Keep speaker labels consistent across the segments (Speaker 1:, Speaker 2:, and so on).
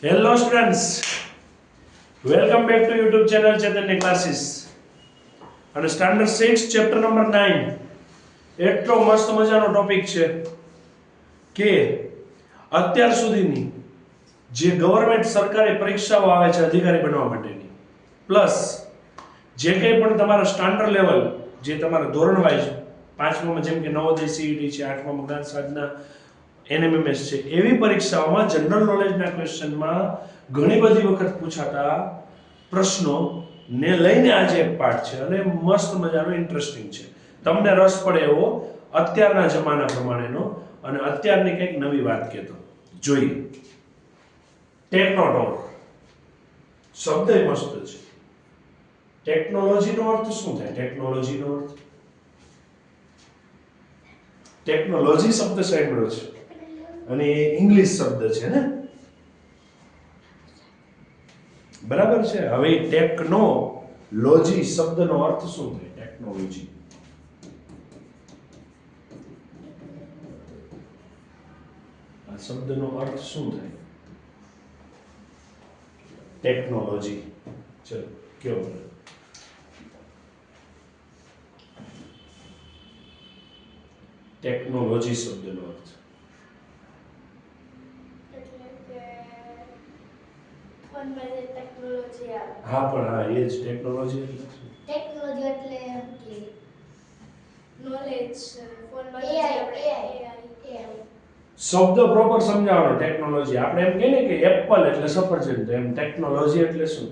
Speaker 1: Hello students, welcome back to YouTube channel Chaitanya Classes અને standard 6 chapter number 9 એટલો મસ્ત મજાનો ટોપિક છે કે અત્યાર સુધીની જે ગવર્નમેન્ટ સરકારી પરીક્ષાઓ આવે છે અધિકારી બનવા માટેની પ્લસ જે કંઈ પણ તમારા સ્ટાન્ડર્ડ લેવલ જે તમારા ધોરણ વાઇઝ પાંચમામાં જેમ કે નવોદય સીઈટી છે આઠમામાં જ્ઞાન સાધના એનએમએમએસ છે એવી પરીક્ષાઓમાં જનરલ નોલેજના ક્વેશ્ચનમાં ઘણી બધી વખત પૂછાતા પ્રશ્નો ને લઈને આજે એક પાઠ છે અને મસ્ત મજાનો ઇન્ટરેસ્ટિંગ છે તમને રસ પડે એવો અત્યારના જમાના પ્રમાણેનો અને અત્યારની કંઈક નવી વાત કહેતો જોઈએ ટેકનોટોક શબ્દ મસ્ત છે ટેકનોલોજીનો અર્થ શું થાય ટેકનોલોજીનો અર્થ ટેકનોલોજી શબ્દ સાંભળ્યો છે અને એ ઇંગ્લિશ શબ્દ છે ને બરાબર છે હવે ટેકનોલોજી શબ્દનો અર્થ શું થાય ટેકનોલોજી આ શબ્દનો અર્થ શું થાય ટેકનોલોજી ચલો કયો ટેકનોલોજી શબ્દનો અર્થ હા પણ હા એ જ ટેકનોલોજી
Speaker 2: ટેકનોલોજી એટલે કે નોલેજ ફોનમાં
Speaker 1: શબ્દ પ્રોપર સમજાવવાનો ટેકનોલોજી આપણે એમ કહીએ ને કે એપલ એટલે સફરજન તો એમ ટેકનોલોજી એટલે શું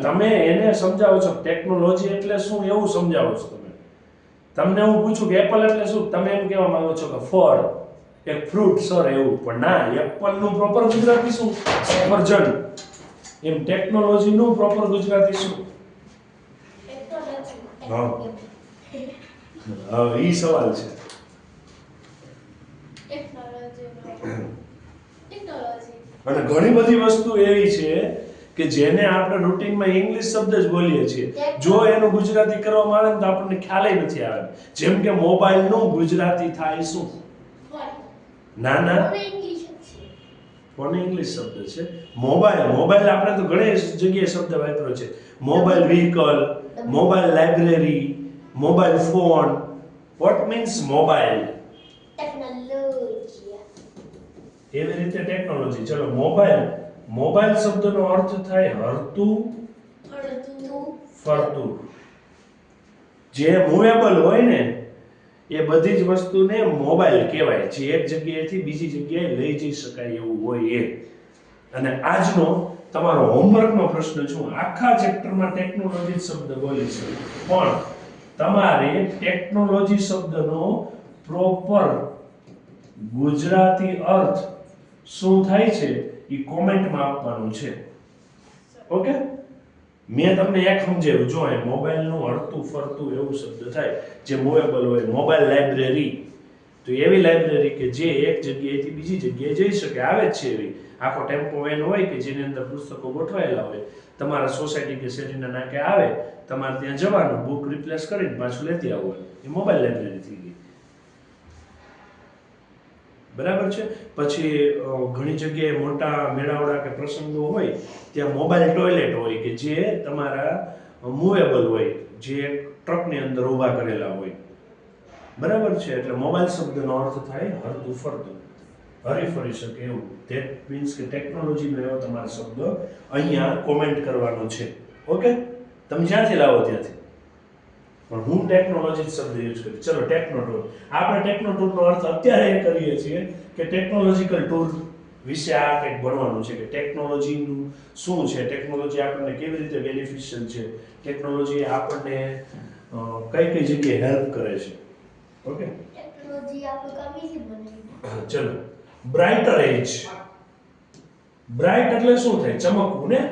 Speaker 1: તમે એને સમજાવો છો ટેકનોલોજી એટલે શું એવું સમજાવો છો તમને હું પૂછું કે એપલ એટલે શું તમે એમ કહેવા માંગો છો કે ફળ એક ફ્રૂટ સર એવું પણ ના એપલ નું પ્રોપર ગુજરાતી શું સફરજન એમ ટેકનોલોજી નું પ્રોપર ગુજરાતી શું હા ઈ સવાલ છે અને ઘણી બધી વસ્તુ એવી છે કે જેને આપણે રૂટીનમાં ઇંગ્લિશ શબ્દ જ બોલીએ છીએ જો એનું ગુજરાતી કરવામાં આવે તો આપણને ખ્યાલ નથી આવે જેમ કે મોબાઈલ નું ગુજરાતી થાય શું ના ના ફોન ઇંગ્લિશ શબ્દ છે મોબાઈલ આપણે તો ઘણી જગ્યાએ શબ્દ વાપર્યો છે mobile vehicle mobile library mobile phone what means mobile એવી રીતે ટેકનોલોજી ચલો મોબાઈલ શબ્દનો અર્થ થાય હરતું ફરતું જે મૂવેબલ હોય ને એ બધી જ વસ્તુને મોબાઈલ કહેવાય જે એક જગ્યાએથી બીજી જગ્યાએ લઈ જઈ શકાય એવું હોય એ અને આજનો તમારો હોમવર્કનો પ્રશ્ન છું આખા ચેપ્ટરમાં ટેકનોલોજી શબ્દ બોલી છે પણ તમારે ટેકનોલોજી શબ્દનો પ્રોપર ગુજરાતી અર્થ શું થાય છે એ કોમેન્ટમાં આપવાનું છે ઓકે મેં તમને એક સમજાવ્યું જો એ મોબાઈલનું હરતું ફરતું એવું શબ્દ થાય જે મૂવેબલ હોય મોબાઈલ લાઇબ્રેરી તો એવી લાઇબ્રેરી કે જે એક જગ્યાએથી બીજી જગ્યાએ જઈ શકે આવે જ છે એવી આખો ટેમ્પો વેન હોય કે જેની અંદર પુસ્તકો ગોઠવાયેલા હોય તમારા સોસાયટી કે શેરીના નાકે આવે તમારે ત્યાં જવાનું બુક રિપ્લેસ કરીને પાછું લેતી આવવાનું એ મોબાઈલ લાઇબ્રેરી થઈ ગઈ બરાબર છે પછી ઘણી જગ્યાએ મોટા મેળાવડા કે પ્રસંગો હોય ત્યાં મોબાઈલ ટોયલેટ હોય કે જે તમારા મૂવેબલ હોય જે ટ્રકની અંદર ઊભા કરેલા હોય બરાબર છે એટલે મોબાઈલ શબ્દનો અર્થ થાય હરતું ફરતું હરી ફરી શકે એવું ધેટ મીન્સ કે ટેકનોલોજીનો એવો તમારો શબ્દ અહીંયા કોમેન્ટ કરવાનો છે ઓકે તમે જ્યાંથી લાવો ત્યાંથી પણ હું ટેકનોલોજી શબ્દ યુઝ કરી ચલો ટેકનોટૂર આપણે ટેકનોટૂરનો અર્થ અત્યારે એ કરીએ છીએ કે ટેકનોલોજીકલ ટૂર વિશે આ કંઈક ભણવાનું છે કે ટેકનોલોજીનું શું છે ટેકનોલોજી આપણને કેવી રીતે બેનિફિશિયલ છે ટેકનોલોજી આપણને કઈ કઈ જગ્યાએ હેલ્પ કરે છે ઓકે
Speaker 2: ટેકનોલોજી આપણું કામ ઈઝી બનાવી
Speaker 1: ચલો બ્રાઇટર એજ બ્રાઇટ એટલે શું થાય ચમકવું ને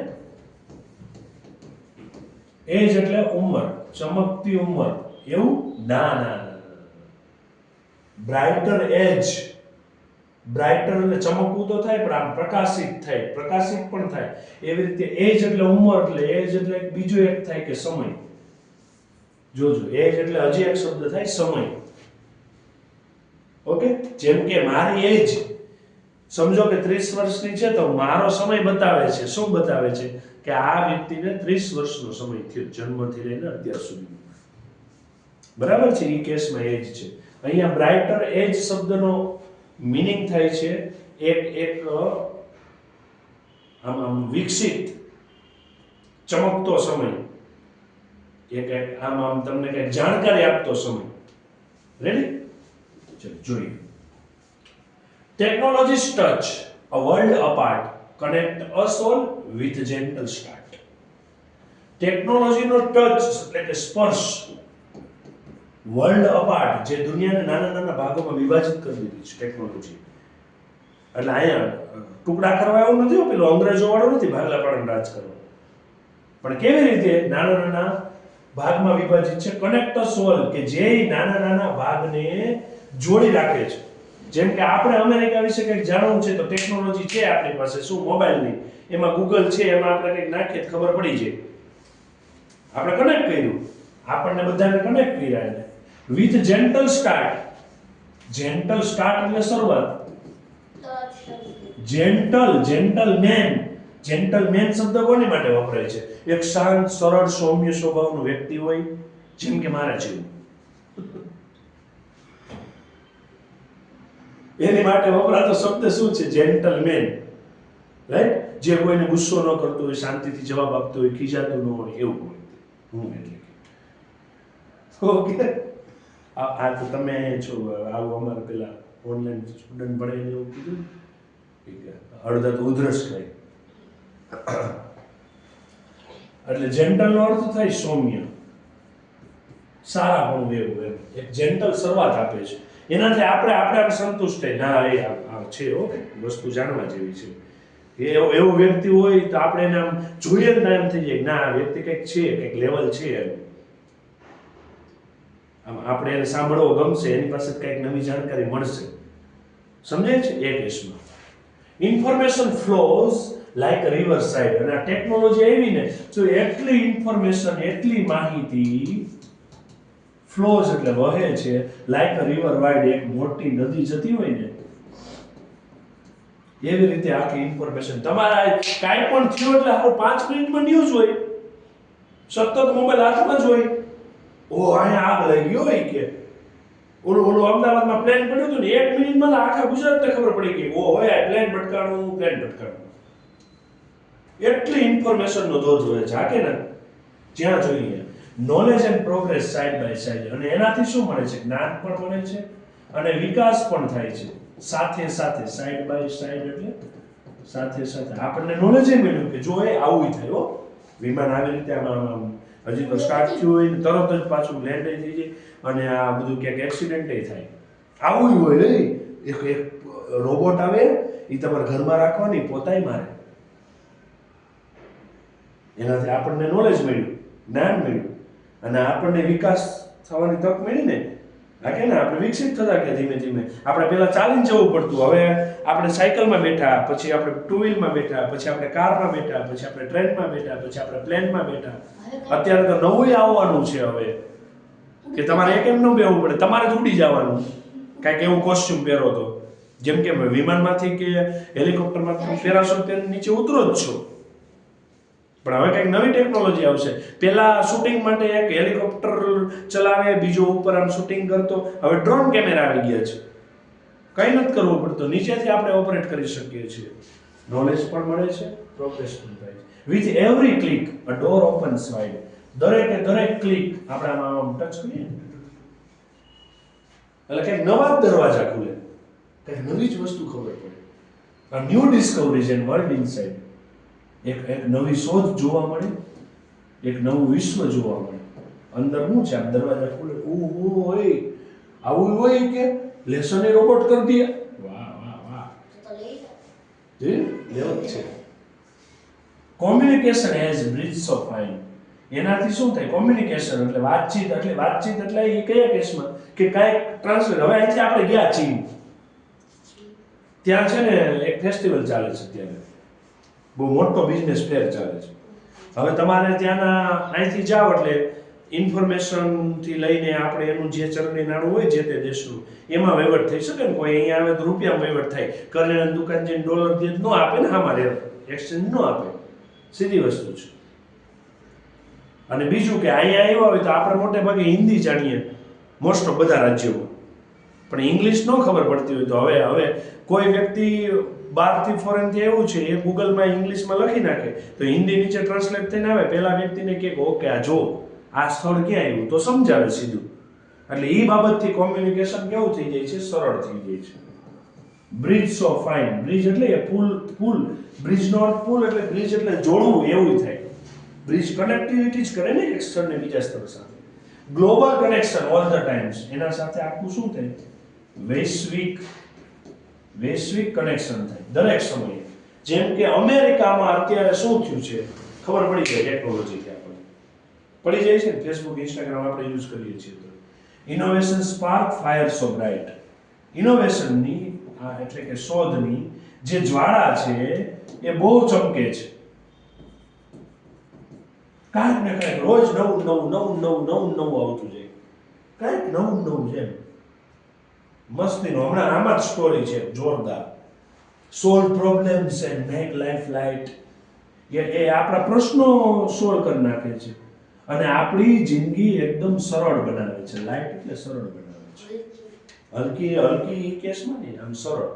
Speaker 1: એજ એટલે ઉંમર ચમકતી ઉંમર એવું ના ના બ્રાઇટર એજ બ્રાઇટર એટલે ચમકવું તો થાય પણ આમ પ્રકાશિત પણ થાય એવી રીતે એજ એટલે ઉંમર એટલે એજ એટલે બીજો એક થાય કે સમય જોજો એજ એટલે હજી એક શબ્દ થાય સમય ઓકે, જેમ કે મારી એજ સમજો કે 30 વર્ષની છે તો મારો સમય બતાવે છે, શું બતાવે છે કે આ વ્યક્તિને 30 વર્ષનો સમય થયો જન્મથી લઈને અત્યાર સુધી. બરાબર છે, એ કેસમાં એજ છે. અહીંયા બ્રાઇટર એજ શબ્દનો મીનિંગ થાય છે એક આમ વિકસિત ચમકતો સમય, એક આમ તમને કઈ જાણકારી આપતો સમય. રેડી? ચલો જોઈએ. Technology's touch, a world apart, connect us all with gentle start. ટેકનોલોજીનો ટચ એટલે કે સ્પર્શ, વર્લ્ડ અપાર્ટ, જે દુનિયાને નાના નાના ભાગોમાં વિભાજિત કરી દીધી છે ટેકનોલોજી. એટલે અહીંયા ટુકડા કરવા એવું નથી, પેલો અંગ્રેજો વાળો નથી ભાગલા પાડીને રાજ કરો. પણ કેવી રીતે નાના નાના ભાગમાં વિભાજિત છે? કનેક્ટ અસ ઓલ, કે જે નાના નાના ભાગને જોડી રાખે છે. જેમ કે આપણે અમેરિકા વિશે કંઈક જાણવું છે તો ટેકનોલોજી છે આપણી પાસે, શું મોબાઈલની, એમાં ગૂગલ છે, એમાં આપણે કંઈક નાખીએ તો ખબર પડી જાય. આપણે કનેક્ટ કર્યું, આપણને બધાને કનેક્ટ કર્યા એને with gentle start. Gentle start એટલે શરૂઆત. જેન્ટલમેન શબ્દ કોની માટે વપરાય છે? એક શાંત, સરળ, સૌમ્ય સ્વભાવનો વ્યક્તિ હોય, જેમ કે મારા જેવું, એની માટે વપરાતો શબ્દ શું છે? જેન્ટલમેન. રાઈટ? જે કોઈને ગુસ્સો ન કરતો હોય, શાંતિથી જવાબ આપતો હોય, ખીજાતું ન હોય, એવું હોય હું. એટલે ઓકે, આ તો તમે છો આવું અમારે પેલા ઓનલાઈન સ્ટુડન્ટ ભણે એવું કીધું, અડધા તો ઉધરસ ખાય. એટલે જેન્ટલ નો અર્થ થાય સૌમ્ય, સારા પણ એવું એમ એક જેન્ટલ શરૂઆત આપે છે. એનાથી આપણે સંતુષ્ટ થાય, ના એ આ છે ઓકે વસ્તુ જાણવા જેવી છે. એવો વ્યક્તિ હોય તો આપણે એને આમ જોઈએ ને એમ થઈ જાય, ના આ વ્યક્તિ કંઈક છે, કંઈક લેવલ છે એમ. આમ આપણે એને સાંભળવો ગમશે, એની પાસે કંઈક નવી જાણકારી મળશે. સમજાય છે? એ કેસમાં information flows like a river side. અને આ ટેકનોલોજી આવી ને તો એટલી ઇન્ફોર્મેશન, એટલી માહિતી, ફ્લોઝ એટલે વહે છે, લાઈક અ રિવર વાઇડ, એક મોટી નદી જતી હોય ને એવી રીતે આખી ઇન્ફોર્મેશન. તમારા કાંઈ પણ થયું એટલે આપણો 5 મિનિટમાં ન્યૂઝ હોય, સતત મોબાઈલ હાથમાં જ હોય. ઓ અહીંયા આગ લાગી ગઈ હોય કે ઓલું અમદાવાદમાં પ્લેન પડ્યું હતું ને 1 મિનિટમાં આખા ગુજરાતને ખબર પડી ગઈ. ઓ હોય આ પ્લેન ભટકાણું. એટલી ઇન્ફોર્મેશનનો ધોધ હોય છે કે ને જ્યાં જોઈએ. Knowledge and progress side by side. અને એનાથી શું મળે છે? જ્ઞાન પણ મળે છે અને વિકાસ પણ થાય છે સાથે સાથે. સાઇડ બાય સાઇડ એટલે સાથે સાથે આપણને નોલેજ એ મળ્યું કે જો એ આવું થાય હો, વિમાન આવી રીતે આમ હજી તો સ્ટાર્ટ થયું હોય ને તરત જ પાછું લેન્ડ થઈ જાય, અને આ બધું ક્યાંક એક્સિડન્ટ થાય, આવું હોય. એક રોબોટ આવે, એ તમારા ઘરમાં રાખવાની, પોતાય મારે. એનાથી આપણને નોલેજ મળ્યું, જ્ઞાન મળ્યું, અને આપણને વિકાસ થવાની તક મળી ને. કે ને આપણે વિકસિત થતા કે ધીમે ધીમે. આપણે પહેલા ચાલીને જવું પડતું, હવે આપણે સાયકલમાં બેઠા, પછી આપણે ટુ વ્હીલમાં બેઠા, પછી આપણે કારમાં બેઠા, પછી આપણે ટ્રેનમાં બેઠા, પછી આપણે પ્લેનમાં બેઠા. અત્યારે તો નવું આવવાનું છે હવે કે તમારે એક એમ ન બેહવું પડે, તમારે જ ઉડી જવાનું. કાંઈક એવું કોસ્ચ્યુમ પહેરો તો, જેમ કે વિમાનમાંથી કે હેલિકોપ્ટરમાંથી પેરાશૂટ પહેરીને નીચે ઉતરો જ છો. પણ હવે કંઈક નવી ટેકનોલોજી આવશે. પહેલા શૂટિંગ માટે એક હેલિકોપ્ટર ચલાવે, બીજો ઉપર આમ શૂટિંગ કરતો. હવે ડ્રોન કેમેરા આવી ગયા છે, કંઈ નથી કરવું પડતું, નીચેથી આપણે ઓપરેટ કરી શકીએ છીએ. નોલેજ પણ મળે છે, પ્રોગ્રેસ પણ થાય છે. With every click a door opens wide. દરેક ક્લિક આપણે આમ ટચ કરીએ એટલે કંઈક નવા જ દરવાજા ખુલે, કંઈક નવી જ વસ્તુ ખબર પડે. આ ન્યૂ ડિસ્કવરીઝ એન્ડ વર્લ્ડ ઇનસાઇડ. એક નવી શોધ જોવા મળે, એક નવું વિશ્વ જોવા મળે. અંદર શું છે? આમ દરવાજા ખુલે, હોય આવું હોય કે લેસન એ રોબોટ કરી દે. વાહ લેવલ છે. Communication as bridge of mind. એનાથી શું થાય? કોમ્યુનિકેશન એટલે વાતચીત એટલે એ કયા કેસમાં કે કાંઈક ટ્રાન્સલેટ. હવે અહીંથી આપણે ગયા ચીન, ત્યાં છે ને એક ફેસ્ટિવલ ચાલે છે, ત્યારે બહુ મોટો બિઝનેસ ફેર ચાલે છે. હવે તમારે ત્યાંના અહીંથી જાઓ એટલે ઇન્ફોર્મેશન થી લઈને આપણે એનું જે ચલણી નાણું હોય જે તે દેશનું એમાં વહીવટ થઈ શકે ને. કોઈ અહીંયા આવે તો રૂપિયામાં વહીવટ થાય. કરિયાણાની દુકાન જઈને ડોલર દે ન આપે ને, હા મારે એક્સચેન્જ ન આપે, સીધી વસ્તુ છે. અને બીજું કે અહીંયા આવ્યા હોય તો આપણે મોટે ભાગે હિન્દી જાણીએ મોસ્ટ ઓફ બધા રાજ્યોમાં, પણ ઇંગ્લિશ ન ખબર પડતી હોય તો હવે કોઈ વ્યક્તિ બહારથી ફોરેનથી એવું છે એ ગૂગલમાં ઇંગ્લિશમાં લખી નાખે તો હિન્દી નીચે ટ્રાન્સલેટ થઈને આવે. પહેલા વ્યક્તિને કહે કે ઓકે આ જો આ સ્થળ ક્યાં આવ્યું તો સમજાવે સીધું. એટલે એ બાબતથી કોમ્યુનિકેશન કેવું થઈ જાય છે, સરળ થઈ જાય છે. બ્રિજ સો ફાઇન, બ્રિજ એટલે એ પુલ, બ્રિજનો અર્થ પુલ એટલે બ્રિજ એટલે જોડવું એવું થાય. બ્રિજ કનેક્ટિવિટી જ કરે ને એક સ્થળને બીજા સ્થળ સાથે. Global connection all the times, એના સાથે આખું શું થાય, વૈશ્વિક કનેક્શન થાય દરેક સમયે. જેમ કે અમેરિકામાં અત્યારે શું થયું છે ખબર પડી જાય ટેકનોલોજી કે આપણને પડી જાય છે ને. ફેસબુક ઇન્સ્ટાગ્રામ આપણે યુઝ કરીએ છીએ તો ઇનોવેશન સ્પાર્ક ફાયર સો બ્રાઇટ. ઇનોવેશનની એટલે કે શોધની જે જ્વાળા છે એ બહુ ચમકે છે. કાંઈક ને કાંઈક રોજ નવું આવતું જાય, કાંઈક નવું છે. મસ્તીનો હમણાં આમાં જ સ્ટોરી છે જોરદાર. Solve problems and make life light. એ આપણા પ્રશ્નો સોલ્વ કરી નાખે છે અને આપણી જિંદગી એકદમ સરળ બનાવે છે. લાઇટ એટલે સરળ બનાવે છે. હલકી કેસમાં નહીં, આમ સરળ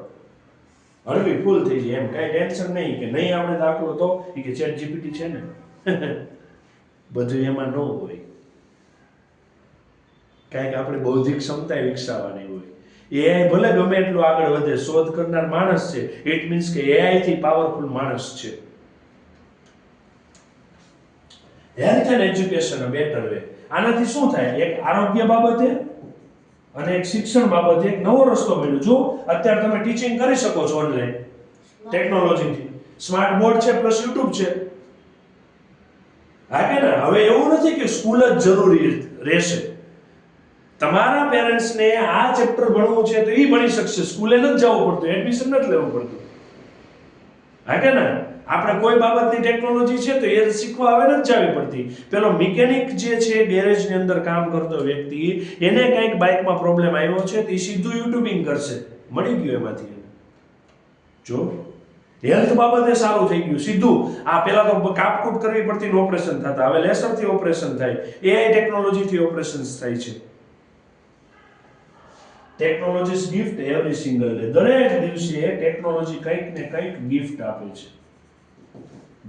Speaker 1: હળવી ફૂલ થઈ જાય એમ. કાંઈ ટેન્શન નહીં કે નહીં આપણે દાખલો તો કે ચેટ જીપીટી છે ને બધું એમાં ન હોય. કાંઈક આપણે બૌદ્ધિક ક્ષમતા વિકસાવવાની હોય. એઆઈ ભલે ગમે એટલું આગળ વધે, શોધ કરનાર માણસ છે, ઇટ મીન્સ કે એઆઈ થી પાવરફુલ માણસ છે. Health and education better way. આનાથી શું થાય, એક આરોગ્ય બાબતે અને એક શિક્ષણ બાબતે એક નવો રસ્તો મળ્યો. જો અત્યારે તમે ટીચિંગ કરી શકો છો ઓનલાઈન ટેકનોલોજીથી. સ્માર્ટ બોર્ડ છે પ્લસ યુટ્યુબ છે. હા કે ના? હવે એવું નથી કે સ્કૂલ જ જરૂરી રહેશે. તમારા પેરેન્ટ્સને આ ચેપ્ટર ભણવું છે તો એ ભણી શકશે, સ્કૂલે નથી જવું પડતું, એડમિશન નથી લેવું પડતું. હા કે ના? આપણે કોઈ બાબતની ટેકનોલોજી છે તો એ શીખવા હવે નથી જવી પડતી. પેલો મિકેનિક જે છે ગેરેજની અંદર કામ કરતો વ્યક્તિ, એને કંઈક બાઇકમાં પ્રોબ્લેમ આવ્યો છે તો એ સીધું યુટ્યુબિંગ કરશે, મળી ગયું એમાંથી. જો હેલ્થ બાબતે સારું થઈ ગયું સીધું. આ પેલા તો કાપકૂટ કરવી પડતી, ઓપરેશન થતા, હવે લેસરથી ઓપરેશન થાય, એઆઈ ટેકનોલોજીથી ઓપરેશન્સ થાય છે. Technologies gift every single day. દરેક દિવસે ટેકનોલોજી કંઈક ને કંઈક ગિફ્ટ આપે છે.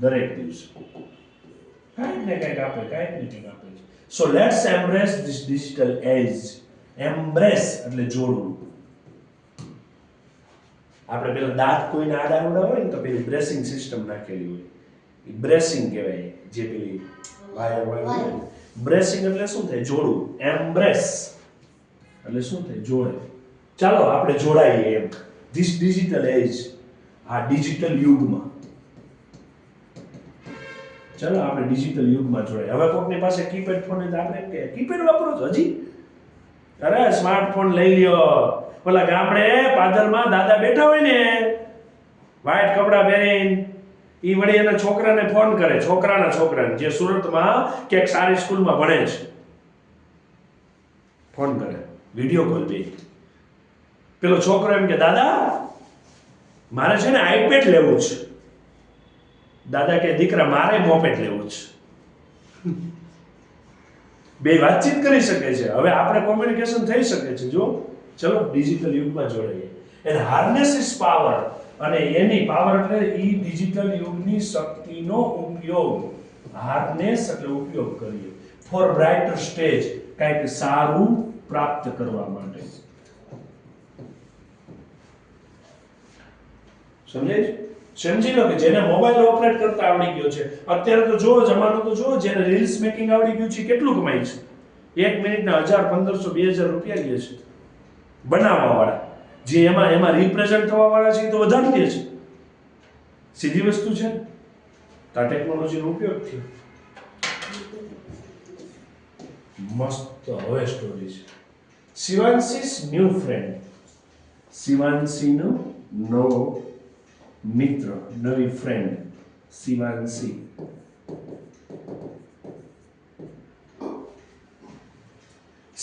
Speaker 1: દરેક દિવસે કંઈક ને કંઈક આપે છે. So let's embrace this digital age. Embrace એટલે જોડવું. આપણે પેલા દાંત કોઈને આડા હોય ને તો પેલી બ્રેસિંગ સિસ્ટમ નાખેલી હોય, એ બ્રેસિંગ કહેવાય. જે પેલી વાયર હોય બ્રેસિંગ એટલે શું થાય, જોડવું. એમ્બ્રેસ એટલે શું થાય, જોડે. ચાલો આપણે જોડાઈએ એમ ધીસ ડિજિટલ એજ, આ ડિજિટલ યુગમાં. ચાલો આપણે ડિજિટલ યુગમાં જોડાઈએ. હવે કોઈકની પાસે કીપેડ ફોન હોય તો આપણે એમ કે કીપેડ વાપરો છો હજી? અરે સ્માર્ટફોન લઈ લ્યો. ઓલા ગામડે પાદરમાં દાદા બેઠા હોય ને વ્હાઈટ કપડા પહેરીને, ઈ વળી એના છોકરાને ફોન કરે, છોકરાને જે સુરતમાં ક્યાંક સારી સ્કૂલમાં ભણે છે, ફોન કરે, વિડીયો કોલ બે. પેલો છોકરો એમ કે દાદા મારે છે ને આઈપેડ લેવું છે. દાદા કે દીકરા મારે મોપેડ લેવું છે. બે વાતચીત કરી શકે છે. હવે આપણે કોમ્યુનિકેશન થઈ શકે છે. જો ચલો ડિજિટલ યુગમાં જોડાઈએ. And harness is power. અને એની પાવર એટલે ઈ ડિજિટલ યુગની શક્તિનો ઉપયોગ. હાર્નેસ એટલે ઉપયોગ કરીએ ફોર બ્રાઇટર સ્ટેજ, કંઈક સારું પ્રાપ્ત કરવા માટે. સમજી લો કે જેને મોબાઈલ ઓપરેટ કરતા આવડી ગયો છે, અત્યારે તો જો જમાનો તો જો, જેને રીલ્સ મેકિંગ આવડી ગયું છે કેટલું કમાય છે. 1 મિનિટના 1000, 1500, 2000 રૂપિયા લે છે બનાવવા વાળા. જે એમાં રિપ્રેઝન્ટ થવા વાળા છે તો વધારે લે છે. સીધી વસ્તુ છે. તો આ ટેકનોલોજીનો ઉપયોગ થયો. મસ્ત હવે સ્ટોરી છે. શિવાંશીસ ન્યૂ ફ્રેન્ડ. શિવાંશીનો નવો મિત્ર, નવી friend Shivanshi.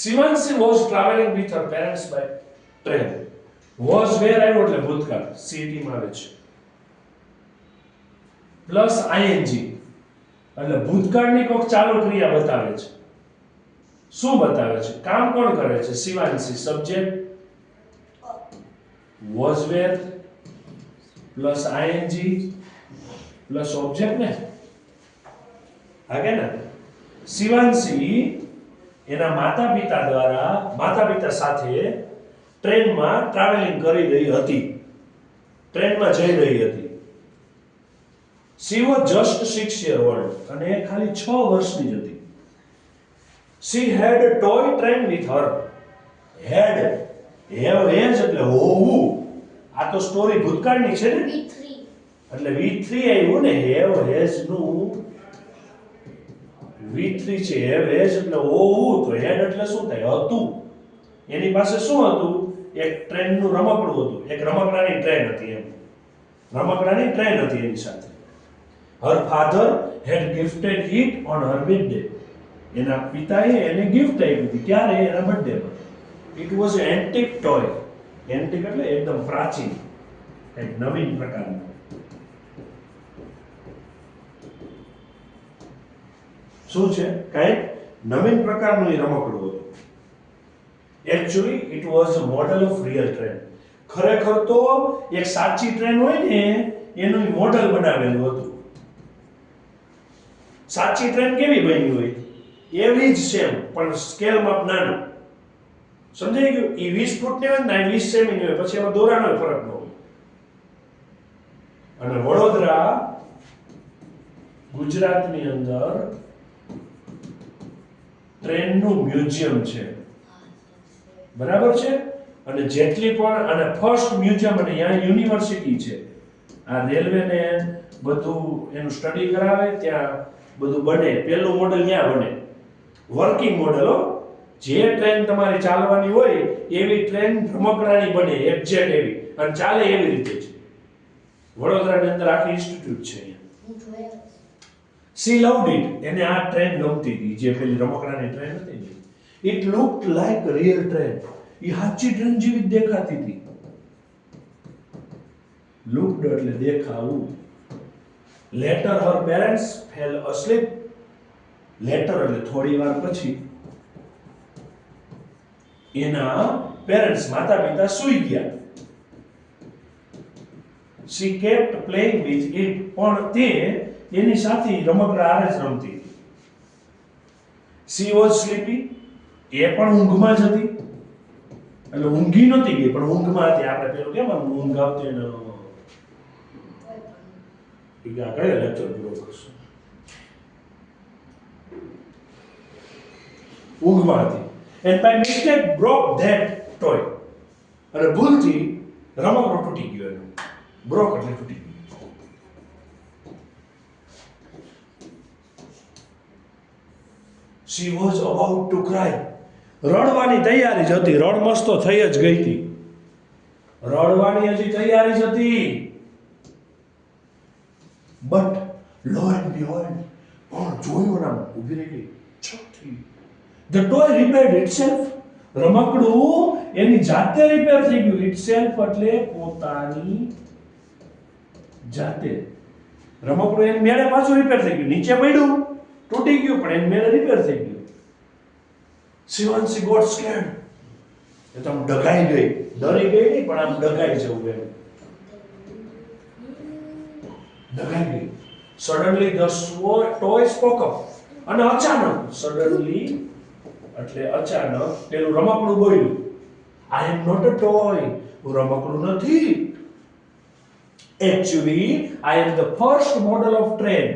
Speaker 1: Shivanshi was traveling with her parents by train. Was where આવ્યો એટલે ભૂતકાળ CT માં આવે છે પ્લસ ing એટલે ભૂતકાળની કોઈક ચાલુ ક્રિયા બતાવે છે શું બતાવે છે કામ કોણ કરે છે Shivanshi subject was where plus ing plus object ને આગે ને શિવાંશી એના માતા-પિતા સાથે ટ્રેનમાં ટ્રાવેલિંગ કરી રહી હતી ટ્રેનમાં જઈ રહી હતી she was just 6 years old અને એ ખાલી 6 વર્ષની જ હતી she had a toy train with her had have has એટલે હોવું આ તો સ્ટોરી ભૂતકાળની છે ને
Speaker 2: V3
Speaker 1: એટલે V3 આવ્યું ને have has નું V3 છે have has એટલે હોવું તો had એટલે શું થાય હતું એની પાસે શું હતું એક ટ્રેનનું રમકડું હતું એક રમકડાની ટ્રેન હતી એમ રમકડાની ટ્રેન હતી એની સાથે her father had gifted it on her birthday એના પિતાએ એને ગિફ્ટ આપી હતી ક્યારે એના બર્થડે પર it was an antique toy antique એટલે એકદમ પ્રાચીન એક નવીન પ્રકારનું શું છે કઈ નવીન પ્રકારનું એ રમકડું હતું Actually, it was a model of real train. ખરેખર તો એક સાચી ટ્રેન હોય ને એનું મોડલ બનાવેલું હતું સાચી ટ્રેન કેવી બની હોય એવી જ સેમ પણ સ્કેલ માપ નાનું સમજાઈ ગયું એ 20 ફૂટની હોય ને 20 સેમી હોય પછી એમાં દોરાનો ફરક ન હોય અને વડોદરા ગુજરાતની અંદર ટ્રેનનું મ્યુઝિયમ છે બરાબર છે અને જેટલી પણ અને ફર્સ્ટ મ્યુઝિયમ અને અહીંયા યુનિવર્સિટી છે આ રેલવેને બધું એનું સ્ટડી કરાવે ત્યાં બધું બને પહેલું મોડેલ ત્યાં બને વર્કિંગ મોડેલો જે ટ્રેન તમારી ચાલવાની હોય એવી ટ્રેન રમકડાની બને એક્ઝેક્ટ એવી અને ચાલે એવી રીતે છે વડોદરાની અંદર આખી ઇન્સ્ટિટ્યૂટ છે અહીંયા સી લવડ ઇટ એને આ ટ્રેન ગમતી હતી જે પેલી રમકડાની ટ્રેન હતી ને It looked like a real train. એ સાચી ટ્રેન જેવી દેખાતી હતી. Looked એટલે દેખાવું. Later her parents fell asleep. Later એટલે થોડી વાર પછી એના પેરેન્ટ્સ માતા-પિતા સૂઈ ગયા. She kept playing with it પણ તે એની સાથે રમકડા આરે જ રમતી હતી. She was sleepy. એ પણ ઊંઘમાં જ હતી એટલે ઊંઘી નહોતી ગઈ પણ ઊંઘમાં હતી આપણે પેલું કેમ ઊંઘ આવતી ને એ કયા લેક્ચર પૂરો કરશું ઊંઘમાં હતી and by mistake broke that toy અને ભૂલથી રમકડું તૂટી ગયો એનો broke એટલે તૂટી ગયું she was about to cry રડવાની તૈયારી જ હતી રડમસ તો થઈ જ ગઈ હતી રડવાની હજી તૈયારી જ હતી બટ લો એન્ડ બિહોલ્ડ પણ જોયું ના ઊભી રહી ગઈ છઠ્ઠી ધ ટોય રિપેર્ડ ઇટસેલ્ફ રમકડું એની જાતે રિપેર થઈ ગયું ઇટસેલ્ફ એટલે પોતાની જાતે રમકડું એની મેળે પાછું રિપેર થઈ ગયું નીચે પડ્યું તૂટી ગયું પણ એની મેળે રિપેર થઈ ગયું Shivanshi got scared. એ તો આમ ડગાઈ ગઈ ડરી ગઈ નહીં પણ આમ ડગાઈ જવું એમ ડગાઈ ગઈ suddenly the toy spoke up અને અચાનક સડનલી એટલે અચાનક પેલું રમકડું બોલ્યું I am not a toy હું રમકડું નથી Actually I am the first model of train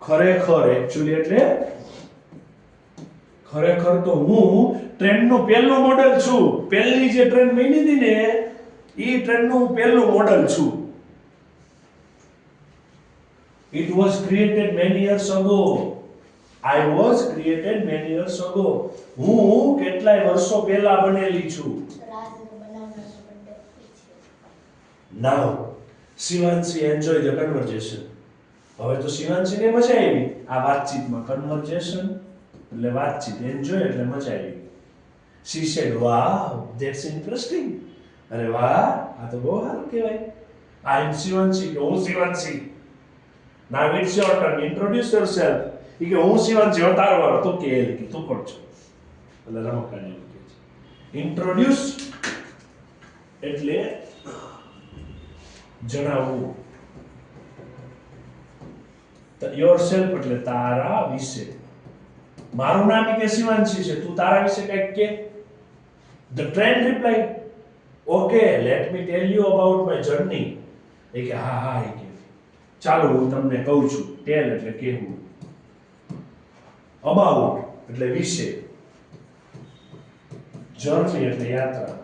Speaker 1: ખરેખર actually એટલે ખરેખર તો હું ટ્રેનનું પહેલું મોડેલ છું પહેલી જે ટ્રેન બની હતી ને ઈ ટ્રેનનું પહેલું મોડેલ છું It was created many years ago I was created many years ago હું કેટલાય વર્ષો પહેલા બનેલી છું Now Shivanshi enjoy the conversation હવે તો શિવાંશીને મજા આવી આ વાતચીતમાં કન્વર્ઝેશન એટલે વાતચીત, એન્જોય એટલે મજા આવી. She said, wow, that's interesting. અરે વાહ, આ તો બહુ સારું કહેવાય. I am Shivanshi. હું Shivanshi. Now it's your turn. Introduce yourself. ઈ કે હું શિવાંશી, હવે તારો વારો. તું કે એલ કે તું કોણ છો? એટલે રમકડાને એવું કહે છે. Introduce એટલે જણાવવું. યોરસેલ્ફ એટલે તારા વિશે. મારું નામ ઈ કે શિવાંશી છે, તું તારા વિશે કંઈક કે. The train replied, okay, let me tell you about my journey. એ કે હા એ કે ચાલો હું તમને કહું છું. ટેલ એટલે કહેવું, અબાઉટ એટલે વિશે, જર્ની એટલે યાત્રા,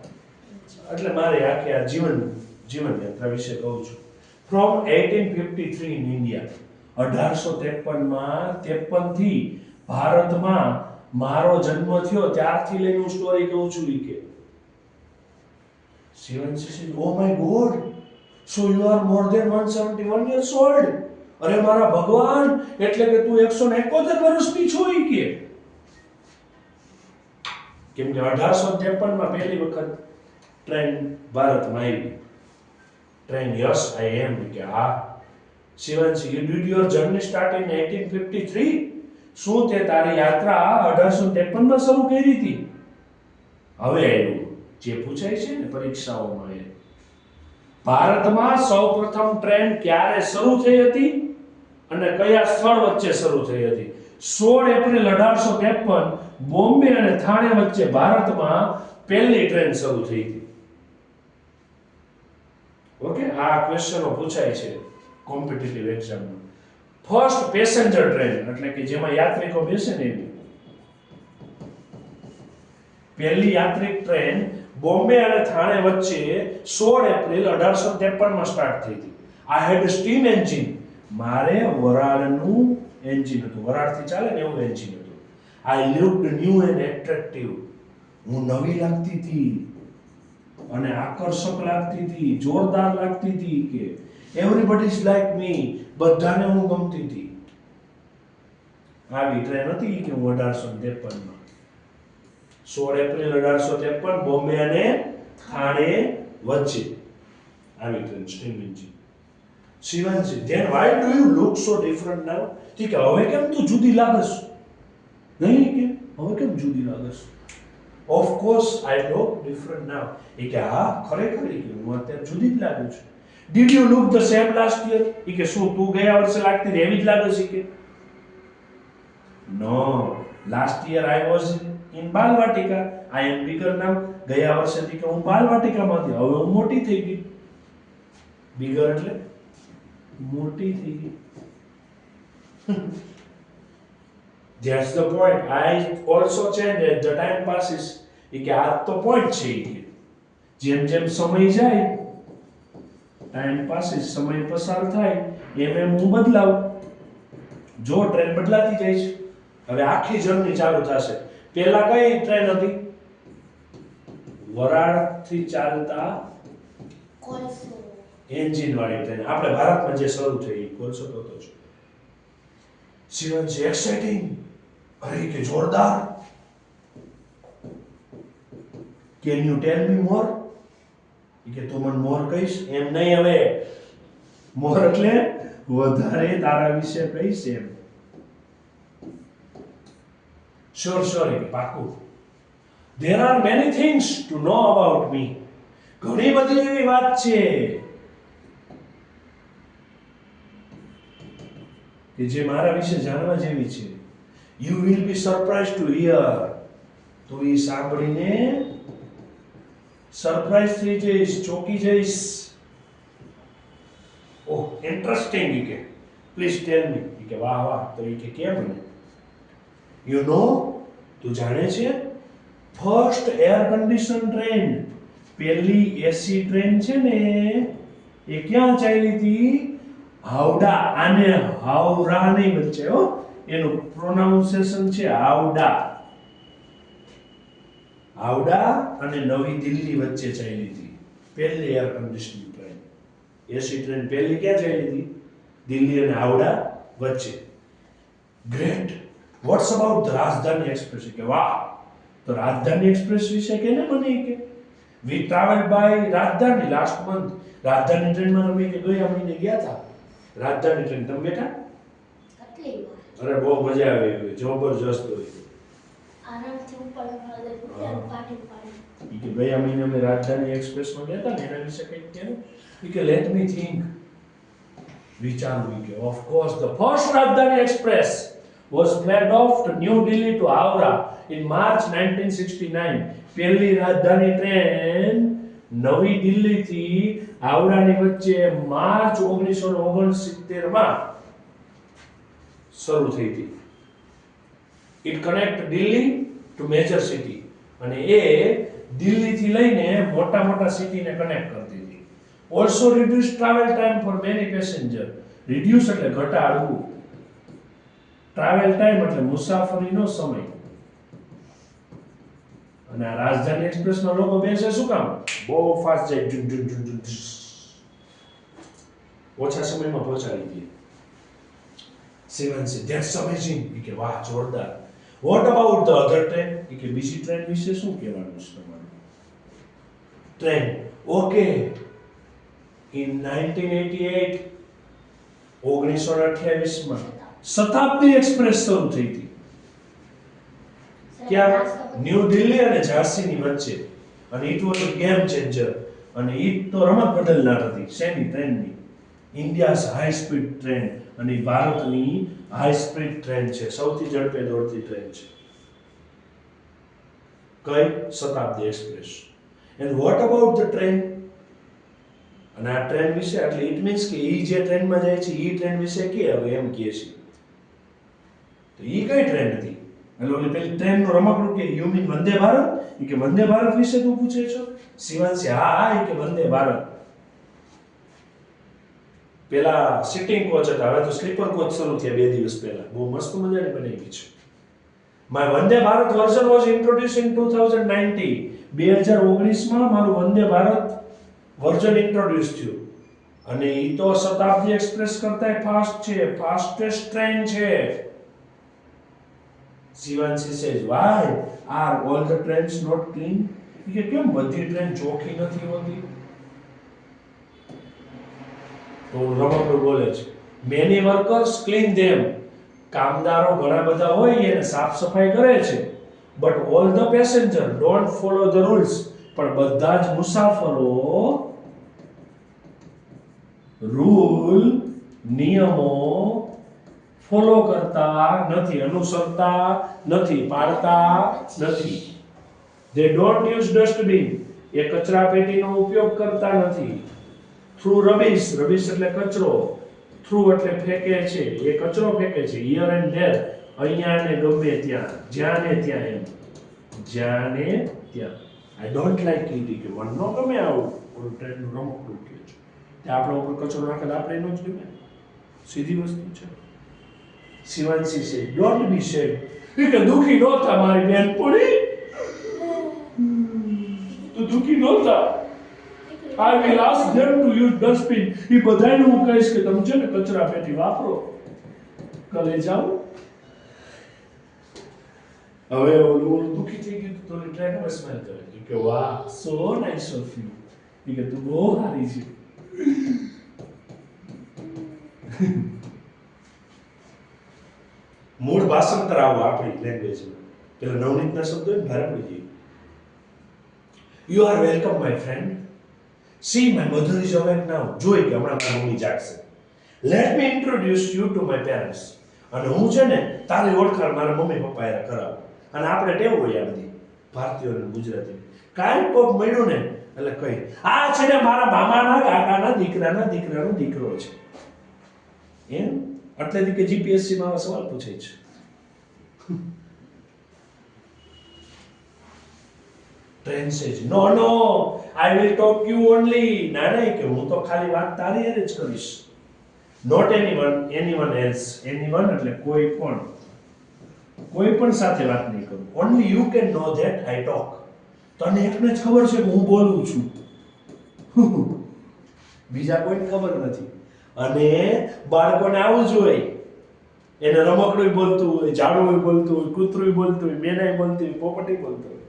Speaker 1: એટલે મારે આખી આ જીવન યાત્રા વિશે કહું છું. ફ્રોમ 1853 ઇન ઇન્ડિયા, 1853 થી ભારતમાં મારો જન્મ થયો ત્યારથી લઈને હું સ્ટોરી કહું છું. ઈ કે Shivanshi said, oh my god, so you are more than 171 years old. અરે મારા ભગવાન, એટલે કે તું 171 વર્ષની છો. ઈ કે કેમ કે 1853 માં પહેલી વખત ટ્રેન ભારતમાં આવી. ટ્રેન યસ આઈ એમ કે હા. Shivanshi, you did your journey start in 1853? શું તે તારી યાત્રા 1853 માં શરૂ કરી હતી? હવે આવ્યું જે પૂછાય છે ને પરીક્ષાઓમાં એ. ભારતમાં સૌપ્રથમ ટ્રેન ક્યારે શરૂ થઈ હતી અને કયા સ્થળ વચ્ચે શરૂ થઈ હતી? 16 એપ્રિલ 1853 બોમ્બે અને થાણે વચ્ચે ભારતમાં પહેલી ટ્રેન શરૂ થઈ હતી. ઓકે, આ ક્વેશ્ચનો પૂછાય છે કોમ્પિટિટિવ એક્ઝામમાં. ફર્સ્ટ પેસેન્જર ટ્રેન એટલે કે જેમાં યાત્રિકો બેસે ને એવી પહેલી યાત્રિક ટ્રેન બોમ્બે અને થાણે વચ્ચે 16 એપ્રિલ 1853 માં સ્ટાર્ટ થઈ હતી. આ હેડ સ્ટીમ એન્જિન, મારે વરાળનું એન્જિન હતું, વરાળથી ચાલે ને એવું એન્જિન હતું. આઈ લુક્ડ ન્યૂ એન્ડ એટ્રેક્ટિવ, હું નવી લાગતી હતી અને આકર્ષક લાગતી હતી, જોરદાર લાગતી હતી. કે એવરીબડી ઇઝ લાઈક મી, બધાને હું ગમતી હતી. આવી ટ્રેન હતી કે હું 1853 માં 16 એપ્રિલ 1853 બોમ્બે અને થાણે વચ્ચે આવી train steam engine. Shivanshi, then why do you look so different now? ઠીક છે, હવે કેમ તું જુદી લાગસ? નહીં કે હવે કેમ જુદી લાગસ? Of course I look different now. એ કે હા ખરેખર કે હું અત્યારે જુદી જ લાગુ છું. Did you look the same last year? એ કે શું તું ગયા વર્ષે લાગતી હતી એવી જ લાગે છે? કે no, last year I was in Balvatika. I am bigger now. ગયા વર્ષેથી કે હું બાલવાટિકામાં હતી, હવે હું મોટી થઈ ગઈ. bigger એટલે મોટી થઈ ગઈ. That's the point. I also change as the time passes. એ કે આ તો point છે. એ કે જેમ જેમ સમય જાય, ટાઈમ પાસિસ, સમય પસાર થાય એમ હું બદલાવ. જો ટ્રેન બદલાતી જાય છે. હવે આખી જર્ની ચાલુ થશે. પહેલા કઈ ટ્રેન હતી? વરાળથી ચાલતા
Speaker 2: કોલસો
Speaker 1: એન્જિન વાળી ટ્રેન. આપણે ભારતમાં જે શરૂ થઈ કોલસો તો હતો જ. શિવાંશી, એક્સાઇટિંગ, અરે કે જોરદાર. કેન યુ ટેલ મી મોર? કે તું મને મોર કહીશ? એમ નહીં, હવે મોર એટલે વધારે તારા વિશે કહીશ એમ. શ્યોર કે પાકું. There are many things to know about me. ઘણી બધી એવી વાત છે કે જે મારા વિશે જાણવા જેવી છે. You will be surprised to hear. તું એ સાંભળીને સરપ્રાઈઝ થઈ જઈશ, ચોંકી જઈશ. ઓહ ઇન્ટરેસ્ટિંગ. કે પ્લીઝ ટેલ મી. કે વાહ વાહ. તો એ કે કેમ ને? યુ નો, તું જાણે છે ફર્સ્ટ એર કન્ડિશન ટ્રેન, પહેલી એસી ટ્રેન છે ને એ ક્યાં ચાલી હતી? હાવડા. આને હાવરા નહીં વચ્ચે હો, એનું પ્રોનાઉન્સિએશન છે હાવડા. હાવડા અને નવી દિલ્હી વચ્ચે ચાલી હતી પહેલી air condition train. AC train પહેલી ક્યાં ચાલી હતી? દિલ્હી અને હાવડા વચ્ચે. ગ્રેટ, વોટ્સ અબાઉટ ધ રાજધાની એક્સપ્રેસ કે વાહ તો રાજધાની એક્સપ્રેસ વિશે કેને મને કે વી ટ્રાવેલ બાય રાજધાની લાસ્ટ મંથ રાજધાની ટ્રેનમાં અમે કે ગયા મહિને ગયા હતા રાજધાની ટ્રેન તમે બેઠા
Speaker 2: કેટલી વાર
Speaker 1: અરે બહુ મજા આવી જબરજસ્ત હોય
Speaker 2: આરામથી ઉપર પાટી પાડી
Speaker 1: ઈ કે ગયા મહિને અમે રાજધાની એક્સપ્રેસમાં ગયા હતા ને એના વિશે કંઈક કહે ઈ કે લેટ મી થિંક વિચારવું કે ઓફ કોર્સ ધ ફર્સ્ટ રાજધાની express was flagged off to New Delhi to Howrah in March 1969 પહેલી રાજધાની ટ્રેન નવી દિલ્હી થી હાવડાની વચ્ચે માર્ચ 1969 માં શરૂ થઈ હતી it connect Delhi to major city અને એ દિલ્હી થી લઈને મોટા મોટા સિટીને કનેક્ટ કરતી હતી also reduce travel time for many passenger reduce એટલે ઘટાડવું ટ્રાવેલ ટાઈમ એટલે મુસાફરીનો સમય અને આ રાજધાની એક્સપ્રેસમાં લોકો બેસે શું કામ બહુ ફાસ્ટ જાય જુન જુન જુન જુન ઓછા સમયમાં પહોંચાડી દે સેવન ધેટ્સ અમેઝિંગ કે વાહ જોરદાર vote about the other train કે બીજી ટ્રેન વિશે શું કહેવાનું છે તમારું ટ્રેન ઓકે ઇન 1988 1928 માં શતાબ્દી એક્સપ્રેસ શરૂ થઈ હતી ક્યાં ન્યૂ દિલ્હી અને ઝાંસીની વચ્ચે અને it was a game changer અને ઈ તો રમત બદલનાર હતી શેની ટ્રેનની ઇન્ડિયાઝ હાઈ સ્પીડ ટ્રેન અને ભારતની હાઈ સ્પીડ ટ્રેન છે સૌથી ઝડપે દોડતી ટ્રેન છે કઈ Shatabdi express and what about the train અને આ ટ્રેન વિશે એટલે ઇટ મીન્સ કે ઈ જે ટ્રેનમાં જાય છે ઈ ટ્રેન વિશે કે હવે એમ કહે છે તો ઈ કઈ ટ્રેન હતી એટલે ઓલી પેલી ટ્રેનનું રમકડું કે યુ મીન વંદે ભારત ઈ કે વંદે ભારત વિશે તું પૂછે છો શિવાંશી હા ઈ કે વંદે ભારત પેલા સિટિંગ કોચ હતા હવે તો સ્લીપર કોચ શરૂ થયા 2 દિવસ પહેલા બહુ મસ્ત મજાની બનાવી છે my Vande Bharat version was introduce in 2019 2019 માં મારું વંદે ભારત વર્ઝન ઇન્ટ્રોડ્યુસ થયું અને ઈ તો શતાબ્દી એક્સપ્રેસ કરતાંય ફાસ્ટ છે ફાસ્ટેસ્ટ ટ્રેન છે Shivanshi says why are all the trains not clean કે કેમ બધી ટ્રેન ચોખ્ખી નથી હોતી તો રમકડું બોલે છે many workers clean them કામદારો ઘણા બધા હોય એને સાફ સફાઈ કરે છે but all the passenger don't follow the rules પણ બધા જ મુસાફરો રૂલ નિયમો ફોલો કરતા નથી અનુસરતા નથી પાળતા નથી they don't use dustbin એ કચરા પેટીનો ઉપયોગ કરતા નથી through rubbish એટલે કચરો through એટલે ફેંકે છે એ કચરો ફેંકે છે here and there અહીંયા ને ગમે ત્યાં જ્યાં ને ત્યાં એમ જ્યાં ને ત્યાં I don't like it કે મને ન ગમે આવું ઓલું ટ્રેનનું રમકડું કે છે તે આપણા ઉપર કચરો નાખે આપણે એનો જ ગમે સીધી વસ્તુ છે શિવાંશી છે ડોન્ટ બી સેડ કે દુખી ન થા મારી બેન પડી તું દુખી ન થા I will ask them to use dustbin એ બધાને હું કહીશ કે તમે છે ને કચરા પેટી વાપરો કલે જાઓ હવે ઓલું દુખી થઈ ગયું તો ટ્રેનમાં સ્માઈલ કરે કે વાહ સો નાઇસ ઓફ યુ કે તું બહુ સારી છે મૂળ ભાષાંતર આવો આપણી લેંગ્વેજમાં પેલા નવનીતના શબ્દો ને ભારે પડી જાય you are welcome my friend see my mother is awake now જોઈ કે હમણાં મારી મમ્મી જાગશે let me introduce you to my parents અને હું છે ને તારી ઓળખાણ મારા મમ્મી પપ્પા એ કરાવું અને આપણે ટેવ હોય આ બધી ભારતીયોને ગુજરાતી કાંઈ પગ મળ્યું ને એટલે કઈ આ છે ને મારા મામાના કાકાના દીકરાનો દીકરો છે એમ એટલે કે જીપીએસસી માં સવાલ પૂછે છે train says no I will talk you only ના કે હું તો ખાલી વાત તારી હારે જ કરીશ નોટ એનીવન એલ્સ એનીવન એટલે કોઈ પણ સાથે વાત નહીં કરું only you can know that I talk તને એકને જ ખબર છે કે હું બોલું છું બીજા કોઈને ખબર નથી અને બાળકોને આવું જોઈએ એને રમકડું બોલતું હોય, ઝાડું બોલતું હોય, કૂતરું બોલતું હોય, મેનાય બોલતી હોય, પોપટી બોલતું હોય.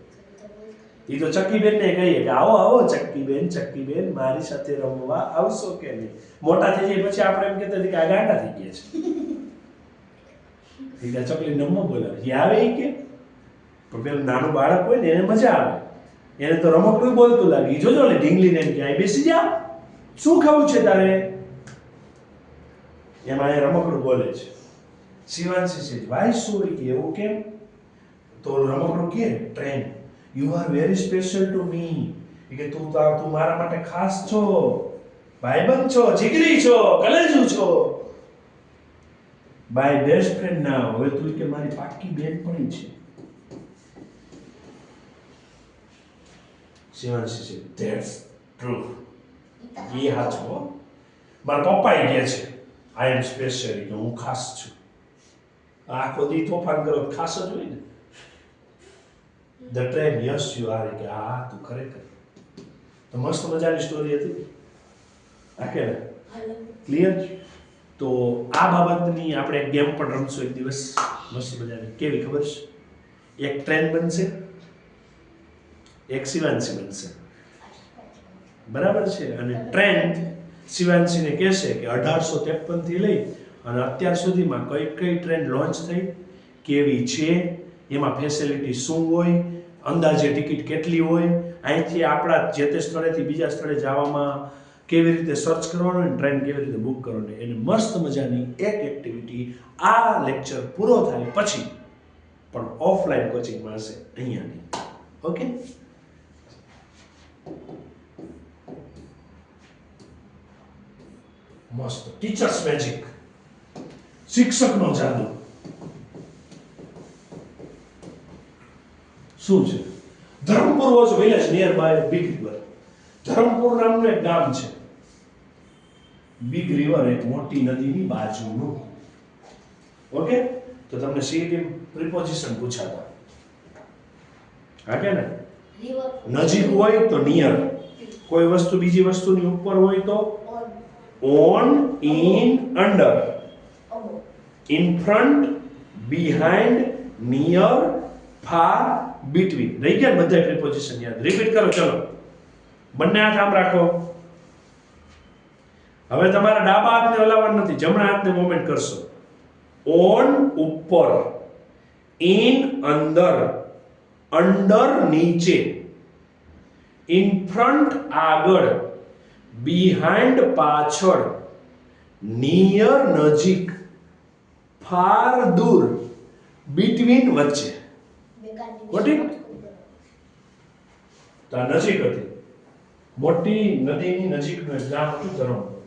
Speaker 1: એ તો ચક્કીબેનને કહીએ કે આવો આવો ચક્કીબેન મારી સાથે રમવા આવશો કે નહીં. મોટા થઈ જાય પછી આપણે એમ કહેતા કે આ ગાંડા થઈ ગયા છે. એ ચકલી નમવા બોલાવે એ આવે એ કે પણ પેલું નાનું બાળક હોય ને એને મજા આવે. એને તો રમકડું બોલતું લાગે. એ જોજો ને ઢીંગલીને એમ કે અહીં બેસી જા, શું ખાવું છે તારે? એમાં એ રમકડું બોલે છે. શિવાંશી છે વાય સોરી કે એવું કેમ? તો રમકડું કે train you are very special to me. કે તું મારા માટે ખાસ છો, ભાઈબંધ છો, જીગરી છો, કલેજુ છો, બાય બેસ્ટ ફ્રેન્ડ ના. હવે તું કે મારી પાક્કી બેનપણી છે. શિવાંશી છે ધેટ્સ ટ્રુ. એ હાચો. મારા પપ્પા કહે છે આઈ એમ સ્પેશિયલ, કે હું ખાસ છું. આખો દી તોફાન કરો ખાસ જ હોય ને. The train yes you are, કે હા તું ખરેખર. તો મસ્ત મજાની સ્ટોરી હતી. આ કે ક્લિયર? તો આ બાબતની આપણે એક ગેમ પણ રમશું એક દિવસ મસ્ત મજાની. કેવી ખબર છે? એક ટ્રેન બનશે, એક શિવાંશી બનશે, બરાબર છે? અને ટ્રેન શિવાંશીને કહેશે કે 1853 થી લઈ અને અત્યાર સુધીમાં કઈ કઈ ટ્રેન લોન્ચ થઈ, કેવી છે, એમાં ફેસિલિટી શું હોય, અંદાજે ટિકિટ કેટલી હોય, અહીંથી આપણા જે તે સ્થળેથી બીજા સ્થળે જવામાં કેવી રીતે સર્ચ કરવાનું અને ટ્રેન કેવી રીતે બુક કરવાની, એને મસ્ત મજાની એક એક્ટિવિટી આ લેક્ચર પૂરો થાય પછી પણ ઓફલાઈન કોચિંગમાં હશે અહીંયાની. ઓકે? મસ્ત. ટીચર્સ મેજિક, શિક્ષકનો જાદુ. શું છે? Dharampur was village near by big river. Dharampur નામનું એક ગામ છે, બિગ રિવર એક મોટી નદીની બાજુનું. ઓકે? તો તમને સીટી પ્રિપોઝિશન પૂછાતા. હા કે ને? નજીક હોય તો નિયર, કોઈ વસ્તુ બીજી વસ્તુની ઉપર હોય તો on, in, under, in front, behind, near, far, between. રહી ગયા બધા પ્રિપોઝિશન યાદ? રિપીટ કરો. ચલો, બંને હાથ આમ રાખો. હવે તમારા ડાબા હાથને હલાવવાનું નથી, જમણા હાથને મૂવમેન્ટ કરશો. on ઉપર, in અંદર, under નીચે, in front આગળ, behind પાછળ, near નજીક, far દૂર, between વચ્ચે. ખોટી? તો આ નજીક હતી. મોટી નદીની નજીકનું એક ગામ હતું ધરમપુર.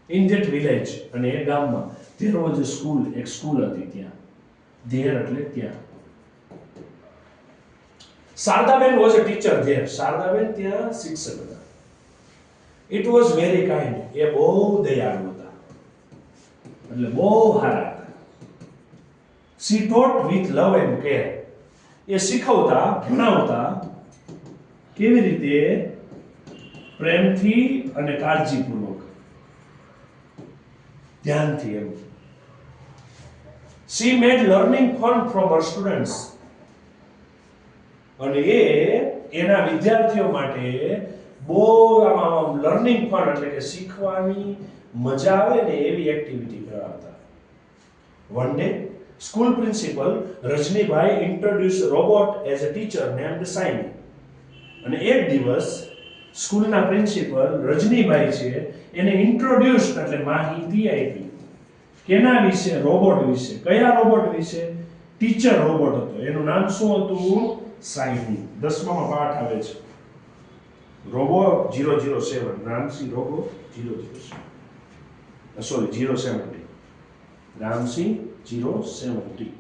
Speaker 1: ઇન ધેટ વિલેજ, અને એ ગામમાં there was a school, એક સ્કૂલ હતી ત્યાં. there એટલે ત્યાં. Shardaben was a teacher there. Shardaben ત્યાં શિક્ષક હતા. It was very kind. એ બહુ દયાળુ હતા, એટલે બહુ સારા હતા. She taught with love and care. એ શીખવતા, ભણાવતા કેવી રીતે? પ્રેમથી અને કાળજીપૂર્વક, ધ્યાનથી એમ. She made learning fun from her students. અને એ એના વિદ્યાર્થીઓ માટે બહુ આમ લર્નિંગ ફન એટલે કે શીખવાની મજા આવે ને એવી એક્ટિવિટી કરાવતા. One day school principal Rajnibhai introduce robot as a teacher named Shiny. અને એક દિવસ સ્કૂલના પ્રિન્સિપલ રજનીભાઈ છે એને ઇન્ટ્રોડ્યુસ એટલે માહિતી આપી. કેના વિશે? રોબોટ વિશે. કયા રોબોટ વિશે? ટીચર રોબોટ હતો. એનું નામ શું હતું? સાઈની. 10માં પાઠ આવે છે robo 007. Ramsi robo 007. Sorry 070. Ramsi 070.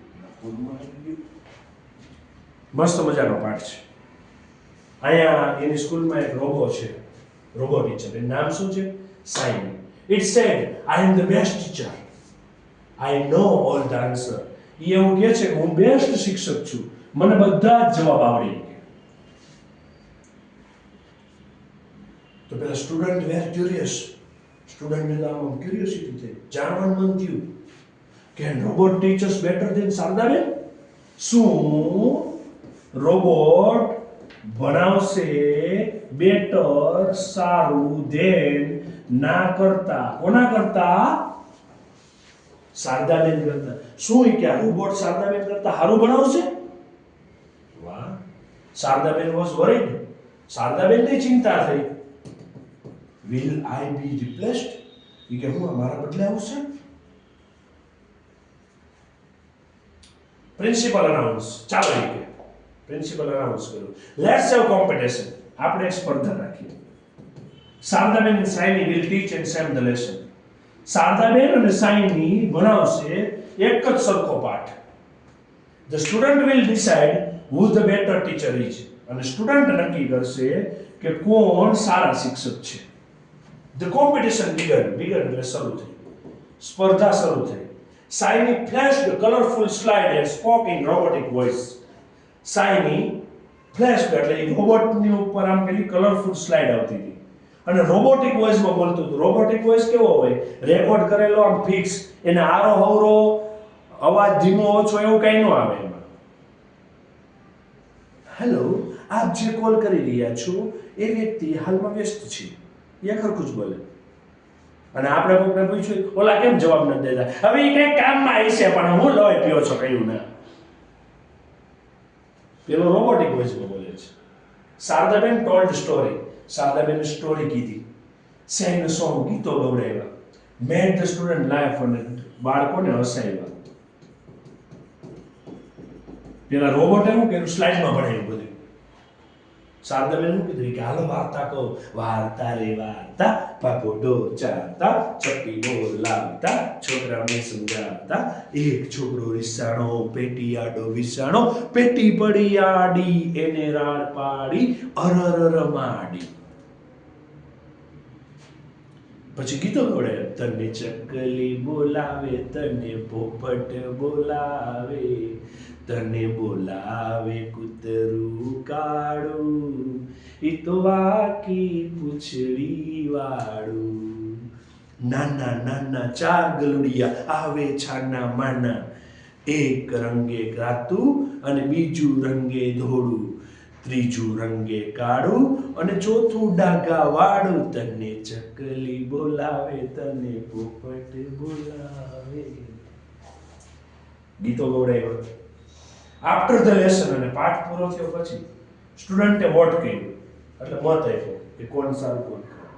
Speaker 1: મસ્ત મજાનો પાઠ છે. અહીંયા એની સ્કૂલમાં એક રોબો છે, રોબો ટીચર. એનું નામ શું છે? સાઈની. It said, I am the best teacher. I know all the answer. એ એવું કહે છે કે હું બેસ્ટ શિક્ષક છું, મને બધા જ જવાબ આવડે. તો પેલા સ્ટુડન્ટ વેર ક્યુરિયસ. સ્ટુડન્ટને આમ ક્યુરિયોસિટી થઈ, જાણવાનું મન થયું Can robot teach us better than Shardaben? શું રોબોટ ભણાવશે બેટર સારું દેન ના કરતા કોના કરતા? શારદાબેન કરતા. શું એ કે આ રોબોટ શારદાબેન કરતા સારું ભણાવશે? વાહ, શારદાબેન was worried. શારદાબેનને ચિંતા થઈ. Will I be replaced? એ કે હું અમારા બદલે આવશે? Principal announce. ચાલો એ કે પ્રિન્સિપલ અનાઉન્સ કર્યું. Let's have competition. આપણે એક સ્પર્ધા રાખીએ. Shardaben and સાયની will teach and same the lesson. Shardaben અને સાયની ભણાવશે એક જ સરખો પાઠ. The student will decide who the better teacher is. અને સ્ટુડન્ટ નક્કી કરશે કે કોણ સારા શિક્ષક છે. The competition began એટલે શરૂ થઈ. સ્પર્ધા શરૂ થઈ. Saini flashed a colorful slide and spoke in robotic voice. Saini flashed એટલે રોબોટની ઉપર આમ પેલી કલરફુલ સ્લાઇડ આવતી હતી અને રોબોટિક વોઇસમાં બોલતું હતું. રોબોટિક વોઇસ કેવો હોય? રેકોર્ડ કરેલો આમ ફિક્સ, એને આરો હવરો અવાજ ધીમો ઓછો એવું કઈ ન આવે એમાં. હેલો, આપ જે કોલ કરી રહ્યા છો એ વ્યક્તિ હાલમાં વ્યસ્ત છે. એ ખરખું જ બોલે. અને આપણે કોઈને પૂછ્યું ઓલા કેમ જવાબ નથી દેતા? હવે એ કઈ કામમાં આવી છે પણ હું લોહી પીઓ છો કહ્યું ના. પેલો રોબોટિક વોઇસમાં બોલે છે. Shardaben told story. Shardaben story કીધી. સેંગ સોંગ ગીતો ગવડાવ્યા. મેડ ધ સ્ટુડન્ટ લાઈફ અને બાળકોને હસાવ્યા. પેલા રોબોટે શું કર્યું? સ્લાઇડમાં ભણાવ્યું બધું. શારદાબેન શું કીધું કે હાલો વાર્તા કહો. વાર્તા રે વાર્તા, પાપોડો ચારતા, ચપ્પી બોલાવતા, છોકરાઓને સમજાવતા. એક છોકરો રિસાણો, પેટી આડો વિસાણો, પેટી પડી આડી, એને રાડ પાડી, અરર માડી. પછી ગીતો ગવડે. તને ચકલી બોલાવે, તને પોપટ બોલાવે, તને બોલાવે કૂતરું કાળું, ઈ તો વાકી પૂંછડી વાળું. નાના નાના ચાર ગલુડિયા આવે છાના માના, એક રંગે કાતું અને બીજું રંગે ધોળું, ત્રીજું રંગે કાળું અને ચોથું ડાઘા વાળું. તને ચકલી બોલાવે, તને પોપટ બોલાવે. ગીતો ગવડાવ્યા. આફ્ટર ધ લેસન અને પાઠ પૂરો થયો પછી સ્ટુડન્ટે વોટ કર્યું એટલે મત આપ્યો કે કોણ સારું કોણ ખરાબ.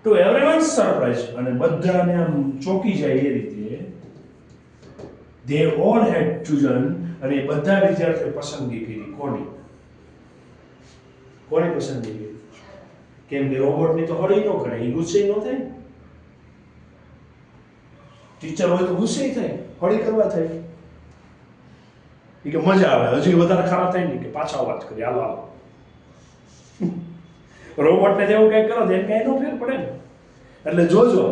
Speaker 1: ટુ એવરીવન્સ સરપ્રાઈઝ અને બધાને આમ ચોકી જાય એ રીતે they all had chosen અને બધા વિદ્યાર્થીઓ પસંદગી કરી. કોની પસંદગી કરી? કેમ કે રોબોટની તો હળી ન કરે, એ ગુસ્સે ન થાય. ટીચર હોય તો ગુસ્સે થાય, હળી કરવા થાય. કે મજા આવે, હજી વધારે ખરાબ થાય ને કે પાછા વાત કરી હાલો હાલો. રોબોટને જેવું કઈ કરો એને કઈ નો ફેર પડે ને. એટલે જોજો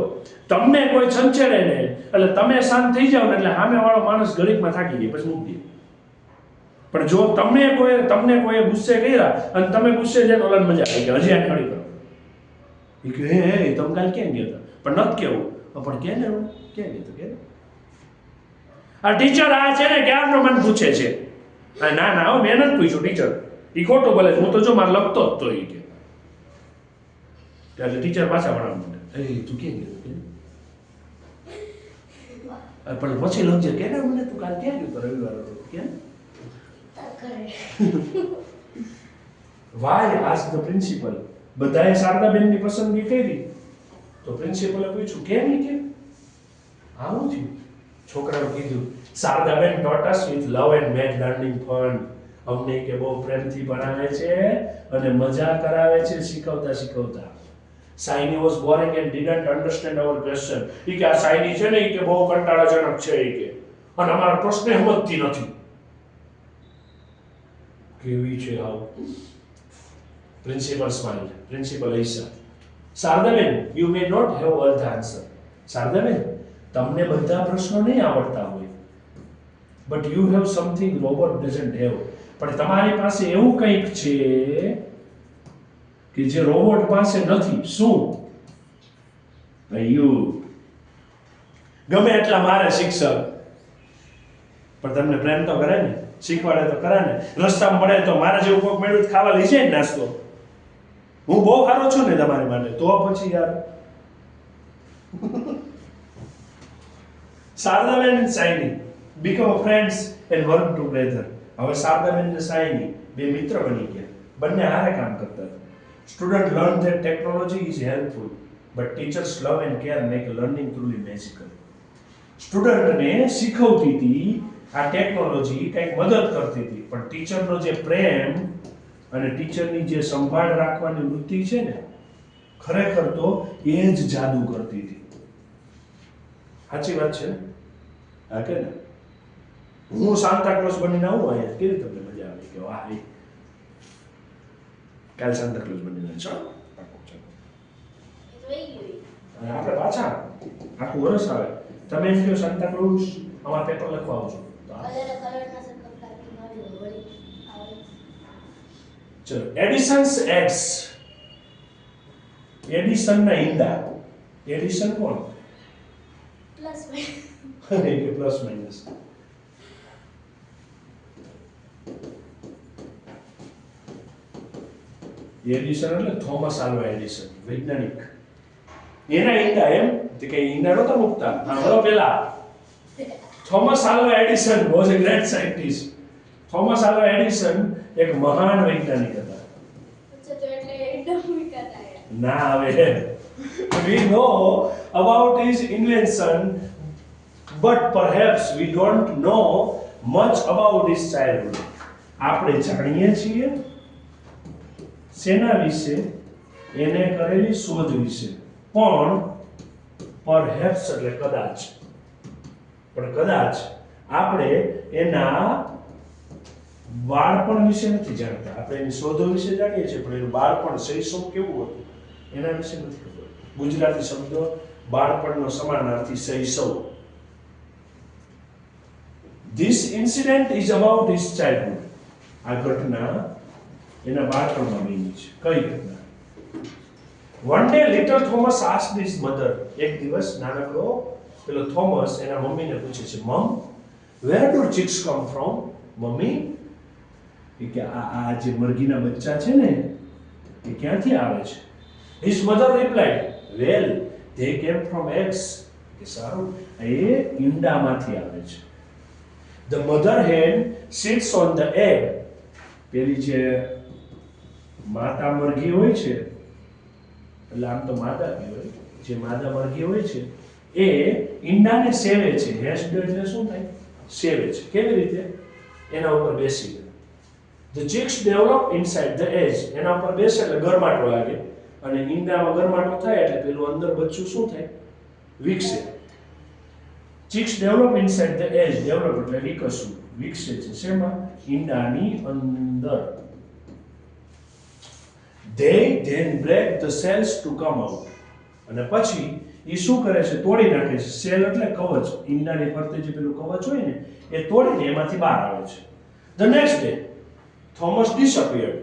Speaker 1: તમને કોઈ છંછેડે ને એટલે તમે શાંત થઈ જાવ ને એટલે સામે વાળો માણસ ઘડીકમાં થાકી જાય પછી મૂકી દે. પણ જો તમને કોઈ ગુસ્સે કર્યા અને તમે ગુસ્સે જઈને ઓલાને મજા આવી કે હજી આ ખડી કરો. એ કે હે તમે કાલ ક્યાં ગયા હતા? પણ નથી કેવું. પણ કે ને ક્યાં ગયા હતા? કે આ ટીચર આ છે ને ક્યારનો મને પૂછે છે. ના ના મેં નથી પૂછ્યું ટીચર, એ ખોટું બોલે છે, હું તો જો મારે લખતો જ તો. એ કે એટલે ટીચર પાછા ભણાવવા માંડે. એ તું કેમ ગયો? પણ પછી લખજે કે ને મને તું કાલ ક્યાં ગયો? રવિવાર હતો ક્યાં? Why ask the principal. બધાએ શારદાબેનની પસંદગી કરી તો પ્રિન્સિપલે પૂછ્યું કેમ? કે આવું થયું. છોકરાએ કીધું Shardaben taught us with love and made learning fun. અમને કે બહુ પ્રેમથી ભણાવે છે અને મજા કરાવે છે શીખવતા. સાયની was boring and didn't understand our question. ઈ કે આ સાયની છે ને ઈ કે બહુ કંટાળાજનક છે ઈ કે અને અમારા પ્રશ્ન સમજતી નથી. કેવી છે આવ? Principal smiled. પ્રિન્સિપલ હસ્યા. Shardaben you may not have all the answer. Shardaben તમને બધા પ્રશ્નો નહીં આવડતા હોય, but you have something robot doesn't have. પણ તમારી પાસે એવું કંઈક છે કે જે રોબોટ પાસે નથી. શું? ગમે એટલા મારે શિક્ષક પણ તમને પ્રેમ તો કરે ને, શીખવાડે તો કરે ને. રસ્તામાં પડે તો મારા જેવું કોક મેળવું તો ખાવા લઈ જાય ને નાસ્તો. હું બહુ સારો છું ને તમારી માટે, તો પછી યાર. Shardaben and Saini become friends and work together. હવે શારદાબેન અને સાયની બે મિત્ર બની ગયા, બંને હારે કામ કરતા હતા. Student learn that technology is helpful, but teachers love and care make learning truly magical. સ્ટુડન્ટને શીખવતી હતી આ ટેકનોલોજી કંઈક મદદ કરતી હતી, પણ ટીચરનો જે પ્રેમ અને ટીચરની જે સંભાળ રાખવાની વૃત્તિ છે ને, ખરેખર તો એ જ જાદુ કરતી હતી. સાચી વાત છે ને? હા કે ને? હું સાન્તા ક્લોઝ બનીને આવું અહીંયા, કેવી તમને મજા આવે કે વાહ કાલ સાન્તા ક્લોઝ બનીને ચાલો અને આપણે પાછા આખું વર્ષ આવે. તમે એમ કહો સાન્તા ક્લોઝ આમાં પેપર લખવા આવજો. ચલો, એડિશન્સ એગ્સ. એડિશન ના ઈંડા. એડિશન કોણ?
Speaker 2: પ્લસ
Speaker 1: કે પ્લસ માઇનસ. એડિશન એટલે થોમસ આલ્વા એડિશન, વૈજ્ઞાનિક. એના ઈંડા એમ તે કઈ ઈંડા નહોતા મૂકતા. હા, પેલા Thomas Alva Edison was a great scientist. Thomas Alva Edison એક મહાન વૈજ્ઞાનિક હતા. ના હવે we know about his invention, but perhaps we don't know much about his childhood. આપણે જાણીએ છીએ સેના વિશે, એને કરેલી શોધ વિશે, પણ perhaps એટલે કદાચ, પણ કદાચ આપણે એના બાળપણ વિશે નથી જાણતા. આપણે એની શોધો વિશે જાણીએ છીએ, પણ એનું બાળપણ શૈશવ કેવું હતું એના વિશે નથી ખબર. ગુજરાતી શબ્દ બાળપણનો સમાનાર્થી Shaishav. This incident is about his childhood. આ ઘટના એના બાળપણમાં બની છે. કઈ ઘટના? One day little Thomas asked his mother. એક દિવસ નાનકડો પેલો થોમસ એના મમ્મીને પૂછે છે, મમ, where do chicks come from? Mummy, કે આ જે મરઘીના બચ્ચા છે ને એ ક્યાંથી આવે છે? His mother replied, well, they came from eggs. કે સારું, એ ઈંડામાંથી આવે છે. The mother hen sits on the egg. પેલી જે માતા મરઘી હોય છે, એટલે આમ તો માદા કહેવાય, જે માદા મરઘી હોય છે એ ઈંડાને સેવે છે. હેસ્ડ એટલે શું થાય? સેવે છે. કેવી રીતે? એના ઉપર બેસીને. The chicks develop inside the egg. એના ઉપર બેસે એટલે ગરમાટો લાગે, અને ઈંડામાં ગરમાટો થાય એટલે પેલું અંદર બચ્ચું શું થાય? વિકસે. Chicks develop inside the egg. Develop એટલે વિકસવું, વિકસે છે. શેમાં? ઈંડાની અંદર. They then break the cells to come out. અને પછી એ શું કરે છે? તોડી નાખે છે. સેલ એટલે કવચ. ઈંડાની ફરતે જે પેલું કવચ હોય ને એ તોડીને એમાંથી બહાર આવે છે. The next day Thomas disappeared.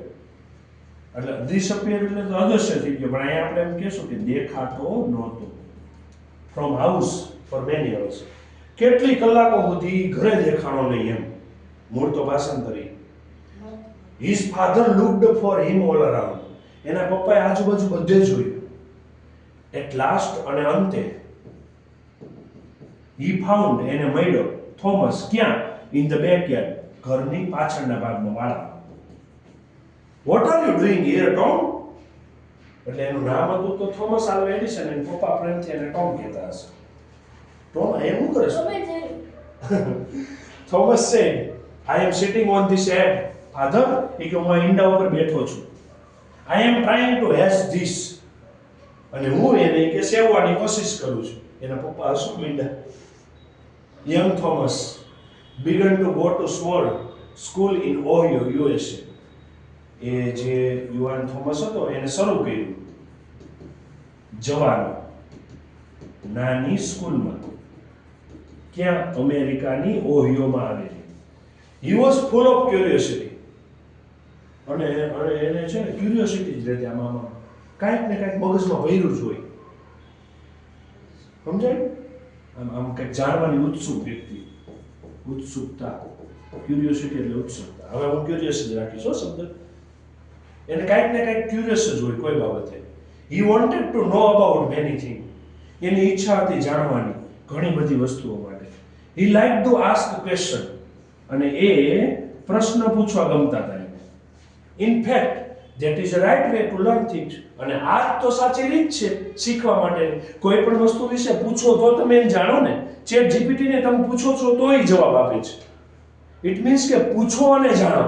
Speaker 1: એટલે disappeared એટલે તો અદૃશ્ય થઈ ગયો, પણ અહીંયા આપણે એમ કહેશું કે દેખાતો નહોતો. From house for many hours. કેટલી કલાકો સુધી ઘરે દેખાણો નહીં એમ. મૂળ તો ભાષાંતરી. His father looked for him all around. એના પપ્પાએ આજુબાજુ બધે જોયું. At last અને અંતે he found, એને મળ્યો થોમસ. ક્યાં? In the backyard. ઘરની પાછળના ભાગમાં, વાળા. What are you doing here, Tom? એટલે એનું નામ હતું તો થોમસ આલ્વા એડિશન, અને પપ્પા પ્રેમથી એને ટોમ કહેતા હશે. ટોમ, એ શું કરે છે? Thomas said, I am sitting on this egg. Father, એ કે હું આ ઈંડા ઉપર બેઠો છું. I am trying to hatch this. અને હું એને કે સેવવાની કોશિશ કરું છું. એના પપ્પા હસવા માંડ્યા. Young Thomas began to go to small school in Ohio, USA. એ જે યુવાન થોમસ હતો એને શરૂ કર્યું જવાનું નાની સ્કૂલમાં. ક્યાં? અમેરિકાની ઓહિયોમાં આવેલી. He was full of curiosity. અને એને છે ને ક્યુરિયોસિટી જ રહેતી. આમાં કાંઈક ને કાંઈક મગજમાં ભર્યું જ હોય. સમજાય? આમ કંઈક જાણવાની ઉત્સુક વ્યક્તિ. ઉત્સુકતા. ક્યુરિયોસિટી એટલે ઉત્સુકતા. હવે હું ક્યુરિયસ જ રાખીશ હો શબ્દ. એને કાંઈક ને કાંઈક ક્યુરિયસ જ હોય કોઈ બાબતે. He wanted to know about many thing. એની ઈચ્છા હતી જાણવાની ઘણી બધી વસ્તુઓ માટે. He like to ask question. અને એ પ્રશ્ન પૂછવા ગમતા હતા એને. In fact that is a right way to learn things. અને આ જ તો સાચી રીત છે શીખવા માટેની. કોઈ પણ વસ્તુ વિશે પૂછો તો તમે એને જાણો ને. ચેટ જીપીટીને તમે પૂછો છો તો એ જવાબ આપે છે. ઇટ મીન્સ કે પૂછો અને જાણો.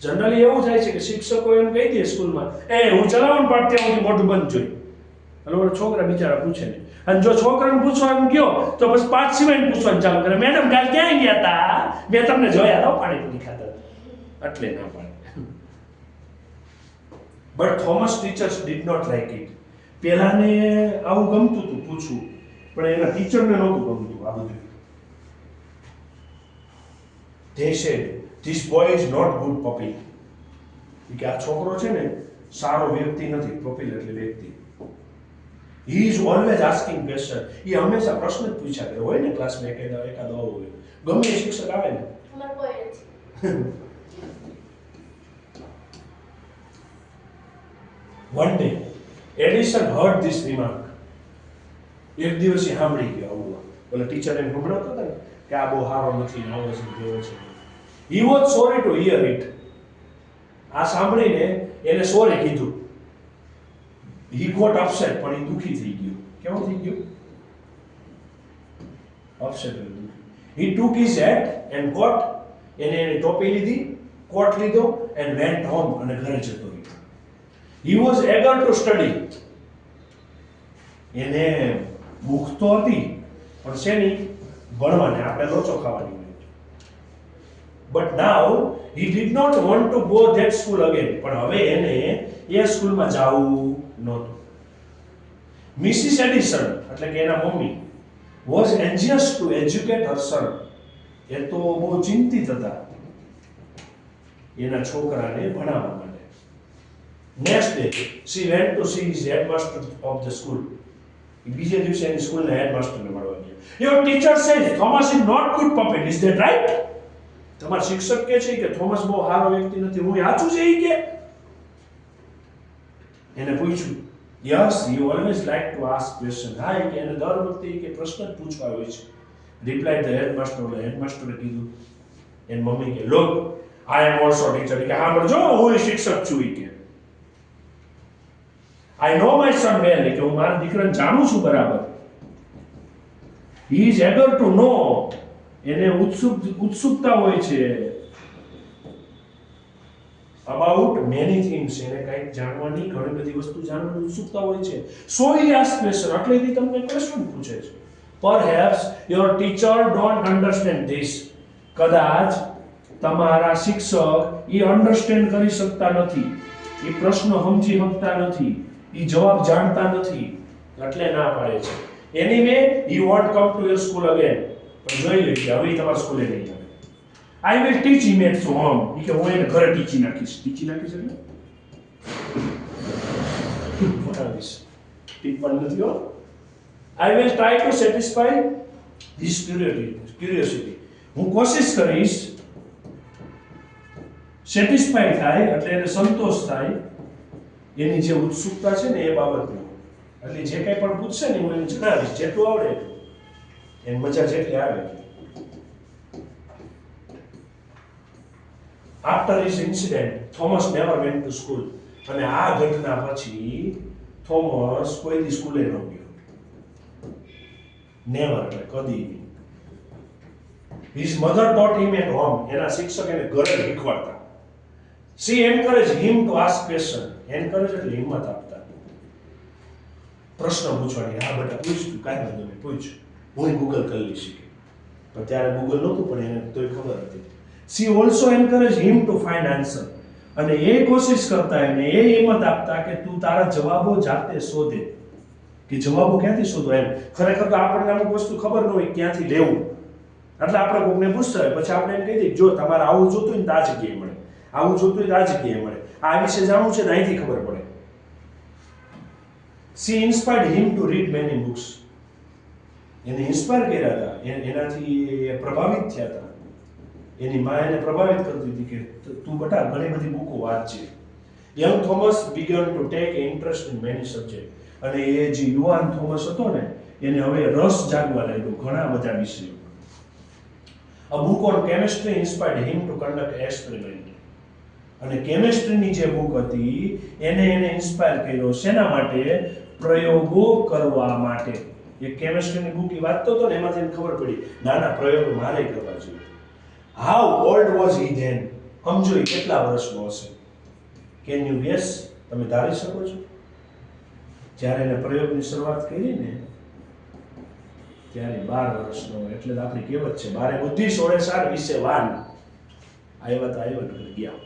Speaker 1: જનરલી એવું થાય છે કે શિક્ષકો એમ કહી દે સ્કૂલમાં, હું ચલાવવાનું પાઠ ત્યાં સુધી મોઢું બંધ જોઈ. એટલે છોકરા બિચારા પૂછે ને. અને જો છોકરાને પૂછવા એમ ગયો તો પછી પાઠ સિવાય પૂછવાનું ચાલુ કરે. મેડમ કાલ ક્યાં ગયા હતા? મેં તમને જોયા હતા પાણીપુરી ખાતા. એટલે ના પાડે. But Thomas teachers did not like it. પહેલાને આવું ગમતું હતું પૂછવું, પણ એના ટીચરને નહોતું ગમતું આ બધું. They said, this boy is not good puppy. કે આ છોકરો છે ને સારો વ્યક્તિ નથી. પપીલ એટલે વ્યક્તિ. He is always asking question. એ હંમેશા પ્રશ્ન જ પૂછ્યા કરે. હોય ને ક્લાસમાં એકાદો હોય. ગમે એ શિક્ષક આવે ને.
Speaker 2: અમાર કોઈ નથી.
Speaker 1: One day, Edison heard this remark. એક દિવસ એ સાંભળી ગયો આવું. એટલે ટીચર એમ સંભળાવતા હતા ને કે આ બહુ સારો નથી, આવો છે, તેવો છે. He was sorry to hear it. આ સાંભળીને એને સોરી કીધું. He got upset. પણ એ દુખી થઈ ગયો. કેવું થઈ ગયું? Upset એટલે દુખી. He took his hat and coat. એને ટોપી લીધી, કોટ લીધો and went home. અને ઘરે જતો રહ્યો. He was eager to study. એને ભૂખ તો હતી, પણ શેની? ભણવાને. આપણે લોચો ખાવાની હોય. But now he did not want to go that school again. પણ હવે એને એ સ્કૂલમાં જવું નહોતું. મિસિસ એડિસન એટલે કે એના mummy was anxious to educate her son. એ તો બહુ ચિંતિત હતા એના છોકરાને ભણાવવા માટે. Next day, she went to see his headmaster of the school. બીજે દિવસે એની સ્કૂલના હેડમાસ્ટરને મળવા ગયા. Your teacher says Thomas is not good puppet. Is that right? તમારા શિક્ષક કહે છે કે થોમસ બહુ સારો વ્યક્તિ નથી. હું સાચું છે એ કે? એને પૂછ્યું. Yes, you always like to ask question. હા કે એને દર વખતે કે પ્રશ્ન જ પૂછવા હોય છે. Replied the headmaster. હેડમાસ્ટરે કીધું. એની મમ્મી કે look, I am also teacher. કે હા પણ જો હું શિક્ષક છું કે I know my son well. કે હું મારા દીકરાને જાણું છું બરાબર. He is eager to know. એને ઉત્સુકતા હોય છે about many things. એને કંઈક જાણવાની, ઘણી બધી વસ્તુ જાણવાની ઉત્સુકતા હોય છે. So he asks question. એટલે એ તમને ક્વેશ્ચન પૂછે છે. Perhaps your teacher don't understand this. કદાચ તમારા શિક્ષક એ અન્ડરસ્ટેન્ડ કરી શકતા નથી. એ પ્રશ્ન સમજી શકતા નથી. એ જવાબ જાણતા નથી. એટલે ના પાડે છે. Anyway, he won't come to your school again. પણ જોઈ લે કે હવે તમારા સ્કૂલે નહીં આવે. I will teach him at home. એ કે હું એને ઘરે ટીચી નાખીશ. ટીચી નાખીશ એટલે ભણાવીશ. ટીચ પણ નથી હો. I will try to satisfy his curiosity. હું કોશિશ કરીશ સેટિસ્ફાઈ થાય એટલે એને સંતોષ થાય એની જે ઉત્સુકતા છે ને એ બાબતમાં. એટલે જે કંઈ પણ પૂછશે ને હું એને જણાવીશ જેટલું આવડે એટલું. એની મજા જેટલી આવે. After this incident, Thomas never went to school. અને આ ઘટના પછી થોમસ કોઈ દી સ્કૂલે ન ગયો. નેવર એટલે કદી નહીં. His mother taught him at home. એના શિક્ષક એને ઘરે શીખવાડતા. She encouraged him to ask question. Encourage એટલે હિંમત આપતા. પ્રશ્ન પૂછવાની. હા બેટા પૂછ તું, કાંઈ વાંધો નહીં પૂછ. હું ગૂગલ કરી લઈશ. પણ ત્યારે ગૂગલ નહોતું પણ એને તોય ખબર હતી. She also encouraged him to find answer. અને એ કોશિશ કરતા એને એ હિંમત આપતા કે તું તારા જવાબો જાતે શોધે. કે જવાબો ક્યાંથી શોધો એમ. ખરેખર તો આપણને અમુક વસ્તુ ખબર ન હોય ક્યાંથી લેવું. એટલે આપણે કોકને પૂછતા હોય પછી આપણે એમ કહી દઈએ જો તમારે આવું જોતું હોય ને તો આ જગ્યાએ મળે, આવું જોતું હોય તો આ જગ્યાએ મળે, આ વિશે જાણવું છે ને અહીંથી ખબર પડે. She inspired him to read many books. એને ઇન્સ્પાયર કર્યા હતા, એનાથી પ્રભાવિત થયા હતા. એની મા એને પ્રભાવિત કરતી હતી કે તું બેટા ઘણી બધી બુકો વાંચજે. Young Thomas began to take interest in many subjects. અને એ જે યુવાન થોમસ હતો ને એને હવે રસ જાગવા લાગ્યો ઘણા બધા વિષયો. A book on chemistry inspired him to conduct experiment. અને કેમિસ્ટ્રીની જે બુક હતી એને ઇન્સ્પાયર કર્યો શેના માટે? પ્રયોગો કરવા માટે. એ કેમિસ્ટ્રીની બુક એ વાંચતો હતો ને એમાંથી એને ખબર પડી નાના પ્રયોગો મારે કરવા જોઈએ. How old was he then? સમજો એ કેટલા વર્ષનો હશે? Can you guess? તમે ધારી શકો છો? જ્યારે એને પ્રયોગની શરૂઆત કરી ને ત્યારે 12 વર્ષનો. એટલે જ આપણી કહેવત છે 12 બુદ્ધિ 16 સાર 20 વાન. આવ્યા તો આવ્યા ને ગયા.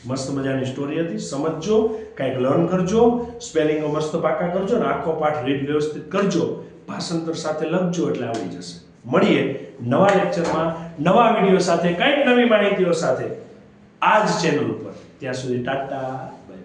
Speaker 1: મસ્ત મજાની સ્ટોરી હતી. સમજજો, કંઈક લર્ન કરજો, સ્પેલિંગો મસ્ત પાકા કરજો ને આખો પાઠ રીડ વ્યવસ્થિત કરજો, ભાષાંતર સાથે લખજો એટલે આવડી જશે. મળીએ નવા લેક્ચરમાં નવા વિડીયો સાથે કંઈક નવી માહિતીઓ સાથે આ જ ચેનલ ઉપર. ત્યાં સુધી ટાટા, બાય.